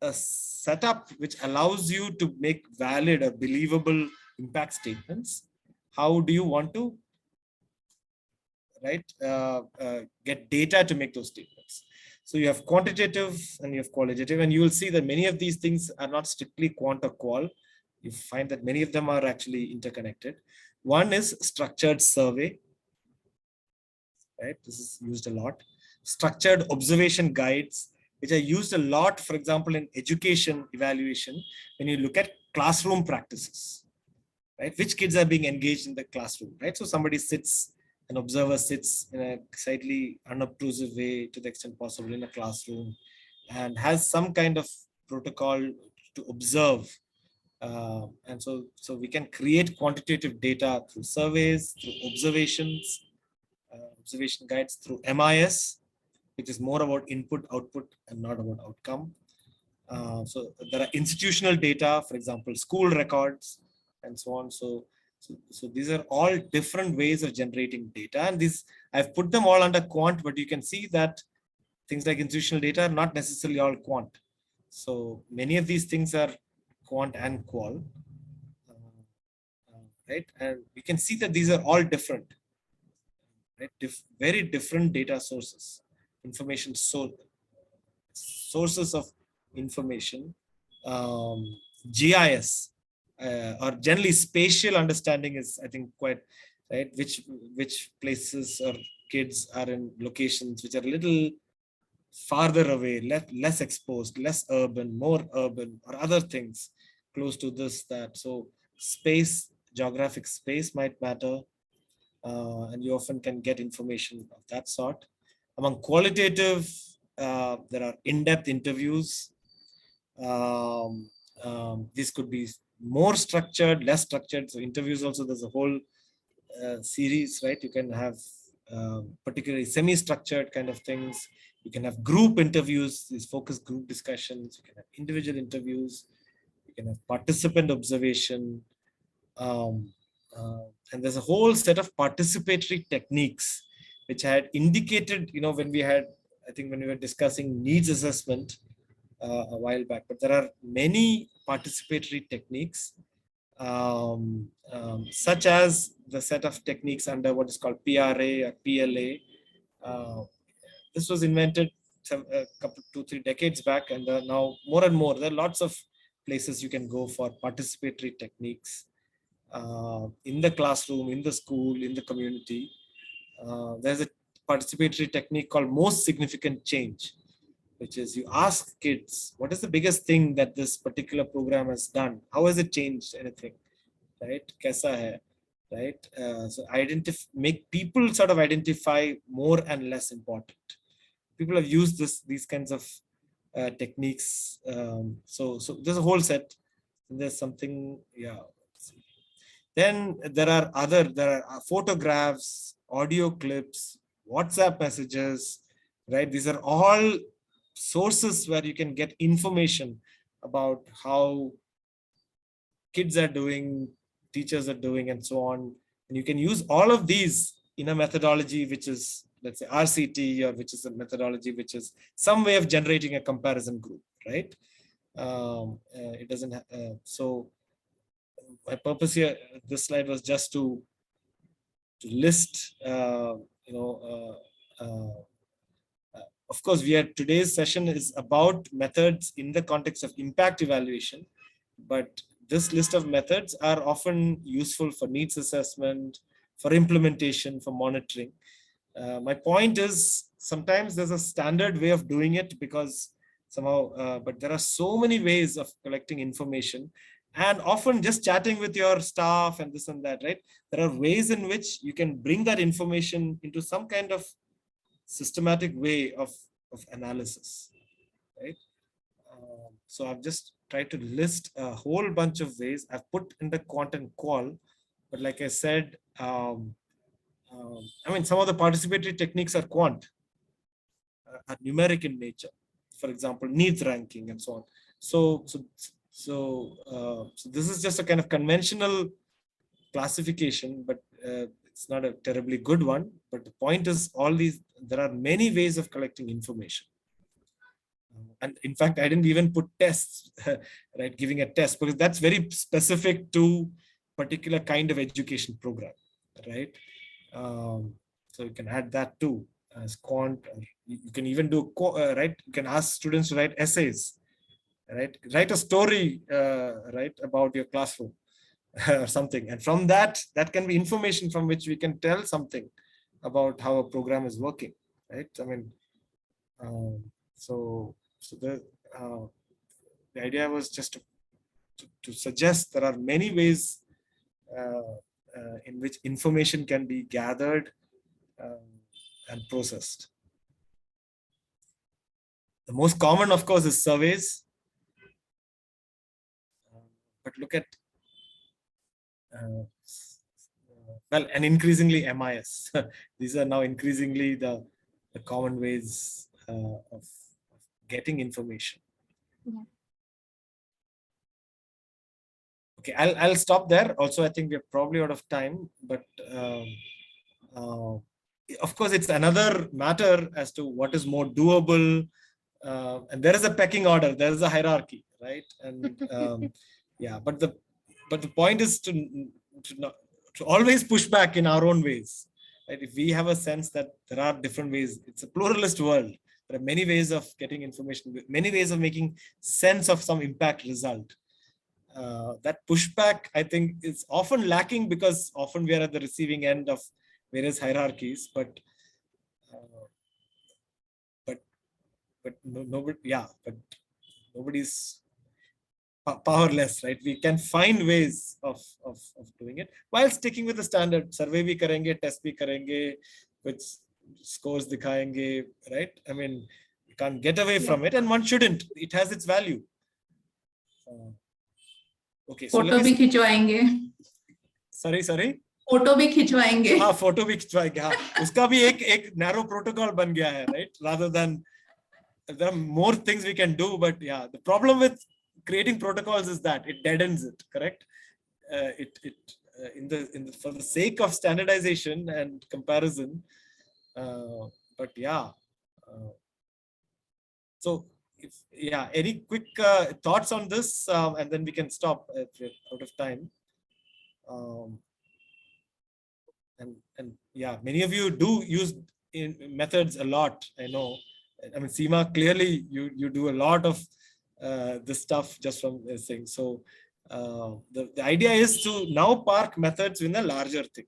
Speaker 1: a setup which allows you to make valid or believable impact statements, how do you want to, right, get data to make those statements? So you have quantitative and you have qualitative, and you will see that many of these things are not strictly quant or qual. You find that many of them are actually interconnected. One is structured survey, right? This is used a lot. Structured observation guides, which are used a lot, for example, in education evaluation, when you look at classroom practices, right? Which kids are being engaged in the classroom, right? So somebody sits, an observer sits in a slightly unobtrusive way to the extent possible in a classroom and has some kind of protocol to observe. And so we can create quantitative data through surveys, through observations, observation guides, through MIS, which is more about input, output, and not about outcome. So there are institutional data, for example, school records, and so on. So these are all different ways of generating data, and these I've put them all under quant, but you can see that things like institutional data are not necessarily all quant. So many of these things are quant and qual, right? And we can see that these are all different, right? Very different data sources, information sources of information. GIS, or generally spatial understanding, is, I think, quite right. Which places or kids are in locations which are a little farther away, less exposed, less urban, more urban, or other things close to this, that. So space, geographic space might matter, and you often can get information of that sort. Among qualitative, there are in-depth interviews. This could be more structured, less structured. So interviews also, there's a whole series, right? You can have particularly semi-structured kind of things. You can have group interviews, these focus group discussions. You can have individual interviews. You can have participant observation. And there's a whole set of participatory techniques, which I had indicated, when we had, I think when we were discussing needs assessment a while back, but there are many participatory techniques, such as the set of techniques under what is called PRA or PLA. This was invented a couple, 2-3 decades back, and now more and more, there are lots of places you can go for participatory techniques in the classroom, in the school, in the community. There's a participatory technique called most significant change, which is you ask kids, what is the biggest thing that this particular program has done? How has it changed anything? Right? Kaisa hai? Right? So make people sort of identify more and less important. People have used these kinds of techniques. So there's a whole set. There's something, yeah. Then there are photographs, audio clips, WhatsApp messages, right? These are all sources where you can get information about how kids are doing, teachers are doing, and so on. And you can use all of these in a methodology which is, let's say, RCT, or which is a methodology which is some way of generating a comparison group, right? It doesn't so my purpose here, this slide was just to list, of course, today's session is about methods in the context of impact evaluation, but this list of methods are often useful for needs assessment, for implementation, for monitoring. My point is, sometimes there's a standard way of doing it because somehow, but there are so many ways of collecting information, and often just chatting with your staff and this and that, right? There are ways in which you can bring that information into some kind of systematic way of analysis, right? So I've just tried to list a whole bunch of ways. I've put in the quant and qual, but like I said, I mean, some of the participatory techniques are quant, are numeric in nature. For example, needs ranking and so on. So this is just a kind of conventional classification, but it's not a terribly good one. But the point is, there are many ways of collecting information. And in fact, I didn't even put tests, right? Giving a test, because that's very specific to particular kind of education program, right? So you can add that too as quant. You can even do, right? You can ask students to write essays, right? Write a story, right, about your classroom or something. And from that can be information from which we can tell something about how a program is working, right? I mean, so the idea was just to suggest there are many ways in which information can be gathered and processed. The most common, of course, is surveys. But look at, well, and increasingly MIS. These are now increasingly the common ways of getting information.
Speaker 5: Yeah.
Speaker 1: Okay, I'll stop there. Also, I think we're probably out of time, but of course, it's another matter as to what is more doable. And there is a pecking order, there is a hierarchy, right? And yeah, but the point is to always push back in our own ways, right? If we have a sense that there are different ways, it's a pluralist world. There are many ways of getting information, many ways of making sense of some impact result. That pushback, I think, is often lacking because often we are at the receiving end of various hierarchies, but nobody's powerless, right? We can find ways of doing it while sticking with the standard. Survey bhi karenge, test bhi karenge, which scores dikhayenge, right? I mean, you can't get away from it, and one shouldn't. It has its value. Okay, so
Speaker 3: photo bhi khichwayenge.
Speaker 1: Sorry.
Speaker 3: Photo भी खिंचवाएंगे.
Speaker 1: हाँ, photo भी खिंचवाएंगे. हाँ, उसका भी एक narrow protocol बन गया है, right? Rather than, there are more things we can do, but yeah, the problem with creating protocols is that it deadens it, correct? For the sake of standardization and comparison, but yeah. So any quick thoughts on this, and then we can stop if we're out of time. And yeah, many of you do use methods a lot, I know. I mean, Seema, clearly you do a lot of this stuff just from this thing. So the idea is to now park methods in a larger thing,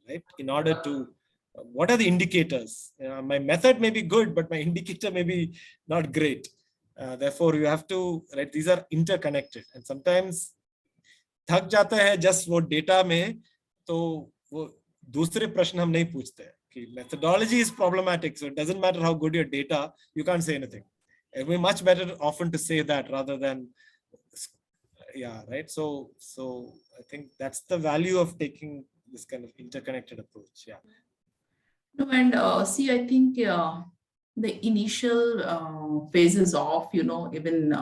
Speaker 1: right? In order to, what are the indicators? My method may be good, but my indicator may be not great. Therefore, you have to, right? These are interconnected, and sometimes थक जाता है just वो data में, तो वो दूसरे प्रश्न हम नहीं पूछते हैं कि methodology is problematic, so it doesn't matter how good your data, you can't say anything. It would be much better often to say that rather than, yeah, right? So I think that's the value of taking this kind of interconnected approach. Yeah.
Speaker 3: No, and see, I think the initial phases of, even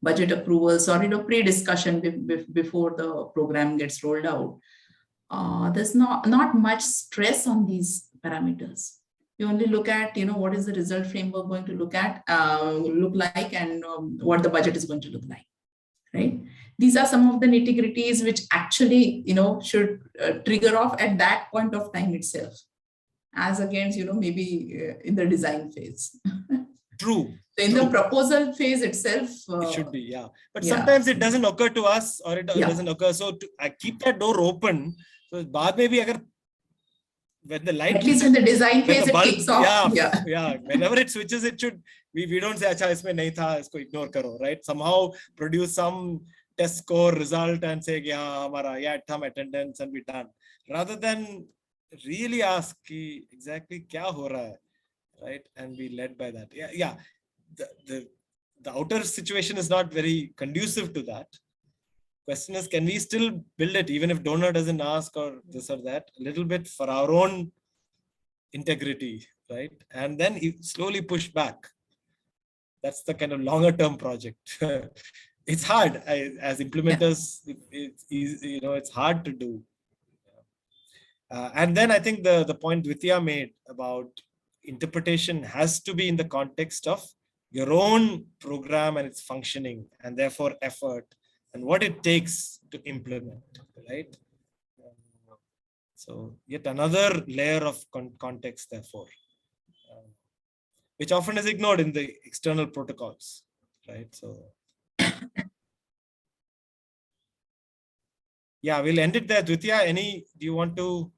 Speaker 3: budget approvals or, pre-discussion before the program gets rolled out, there's not much stress on these parameters. You only look at, what is the result framework going to look like, and what the budget is going to look like, right? these are some of the nitty-gritties which actually, should trigger off at that point of time itself, as against, maybe in the design phase.
Speaker 1: True.
Speaker 3: So in the proposal phase itself,
Speaker 1: it should be, yeah. But sometimes it doesn't occur to us, or it doesn't occur. So I keep that door open. So baad mein bhi agar, when the light,
Speaker 3: at least in the design phase, it kicks off.
Speaker 1: Yeah. Whenever it switches, it should. We don't say, "Acha, isme nahi tha, isko ignore karo," right? Somehow produce some test score result and say, "Yeah, hamara thumb attendance," and be done. Rather than really ask, exactly kya ho raha hai, right? And be led by that. Yeah. The outer situation is not very conducive to that. Question is, can we still build it even if donor doesn't ask or this or that, a little bit for our own integrity, right? And then slowly push back. That's the kind of longer term project. It's hard as implementers. It's hard to do. And then I think the point Vidya made about interpretation has to be in the context of your own program and its functioning, and therefore effort and what it takes to implement, right? So yet another layer of context, therefore, which often is ignored in the external protocols, right? So yeah, we'll end it there. Dvitya, do you want to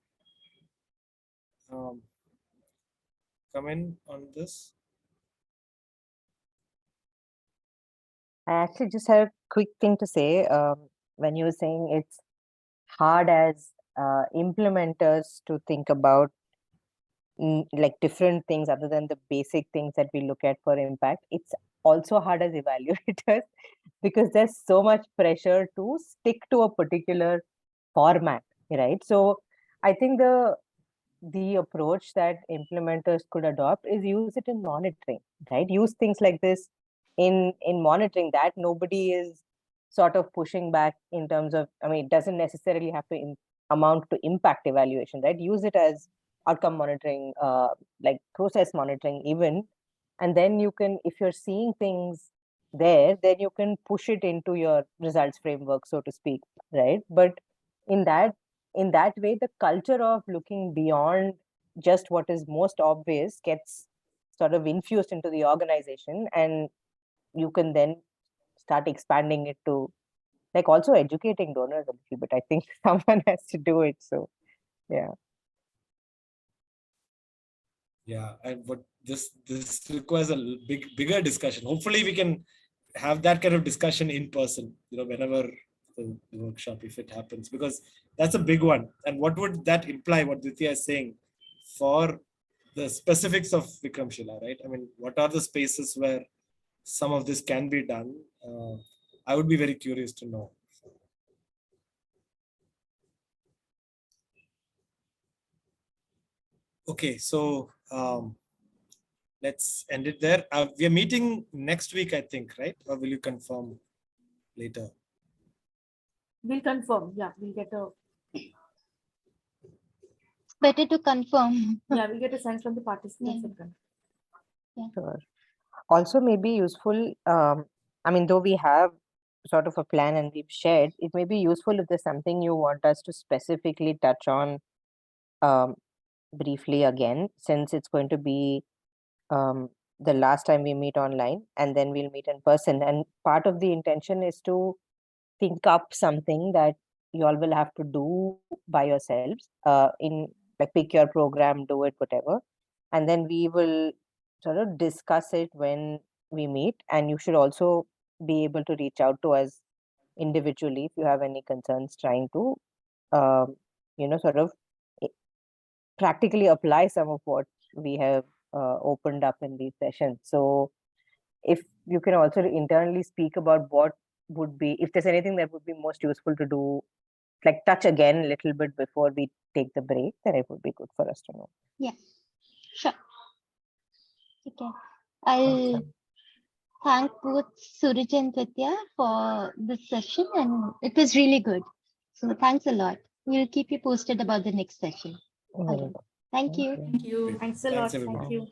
Speaker 1: come in on this?
Speaker 6: I actually just have a quick thing to say. When you were saying it's hard as implementers to think about like different things other than the basic things that we look at for impact, it's also hard as evaluators because there's so much pressure to stick to a particular format, right? So I think the approach that implementers could adopt is use it in monitoring, right? Use things like this in monitoring, that nobody is sort of pushing back in terms of, it doesn't necessarily have to amount to impact evaluation, right? Use it as outcome monitoring, like process monitoring even. And then you can, if you're seeing things there, then you can push it into your results framework, so to speak, right? But in that way, the culture of looking beyond just what is most obvious gets sort of infused into the organization, and you can then start expanding it to like also educating donors a little bit. I think someone has to do it. So yeah.
Speaker 1: Yeah, and what this requires a bigger discussion. Hopefully we can have that kind of discussion in person, whenever the workshop, if it happens, because that's a big one. And what would that imply, what Dvitya is saying, for the specifics of Vikramshila, right? What are the spaces where some of this can be done? I would be very curious to know. Okay, so let's end it there. We are meeting next week, I think, right? Or will you confirm later?
Speaker 2: We'll confirm. Yeah, we'll get a.
Speaker 5: It's better to confirm.
Speaker 2: Yeah, we'll get a sense from the participants.
Speaker 5: Yeah.
Speaker 6: Sure. Also, may be useful. Though we have sort of a plan and we've shared, it may be useful if there's something you want us to specifically touch on briefly again, since it's going to be the last time we meet online, and then we'll meet in person. And part of the intention is to think up something that you all will have to do by yourselves, in like pick your program, do it, whatever. And then we will sort of discuss it when we meet. And you should also be able to reach out to us individually if you have any concerns trying to, sort of practically apply some of what we have opened up in these sessions. So if you can also internally speak about what would be, if there's anything that would be most useful to do, like touch again a little bit before we take the break, then it would be good for us to know.
Speaker 5: Yeah, sure. Okay. I'll thank both Suraj and Vidya for this session, and it was really good. So thanks a lot. We'll keep you posted about the next session. Okay. Thank you.
Speaker 3: Thank you.
Speaker 2: Thanks a lot.
Speaker 1: Everybody.
Speaker 2: Thank you.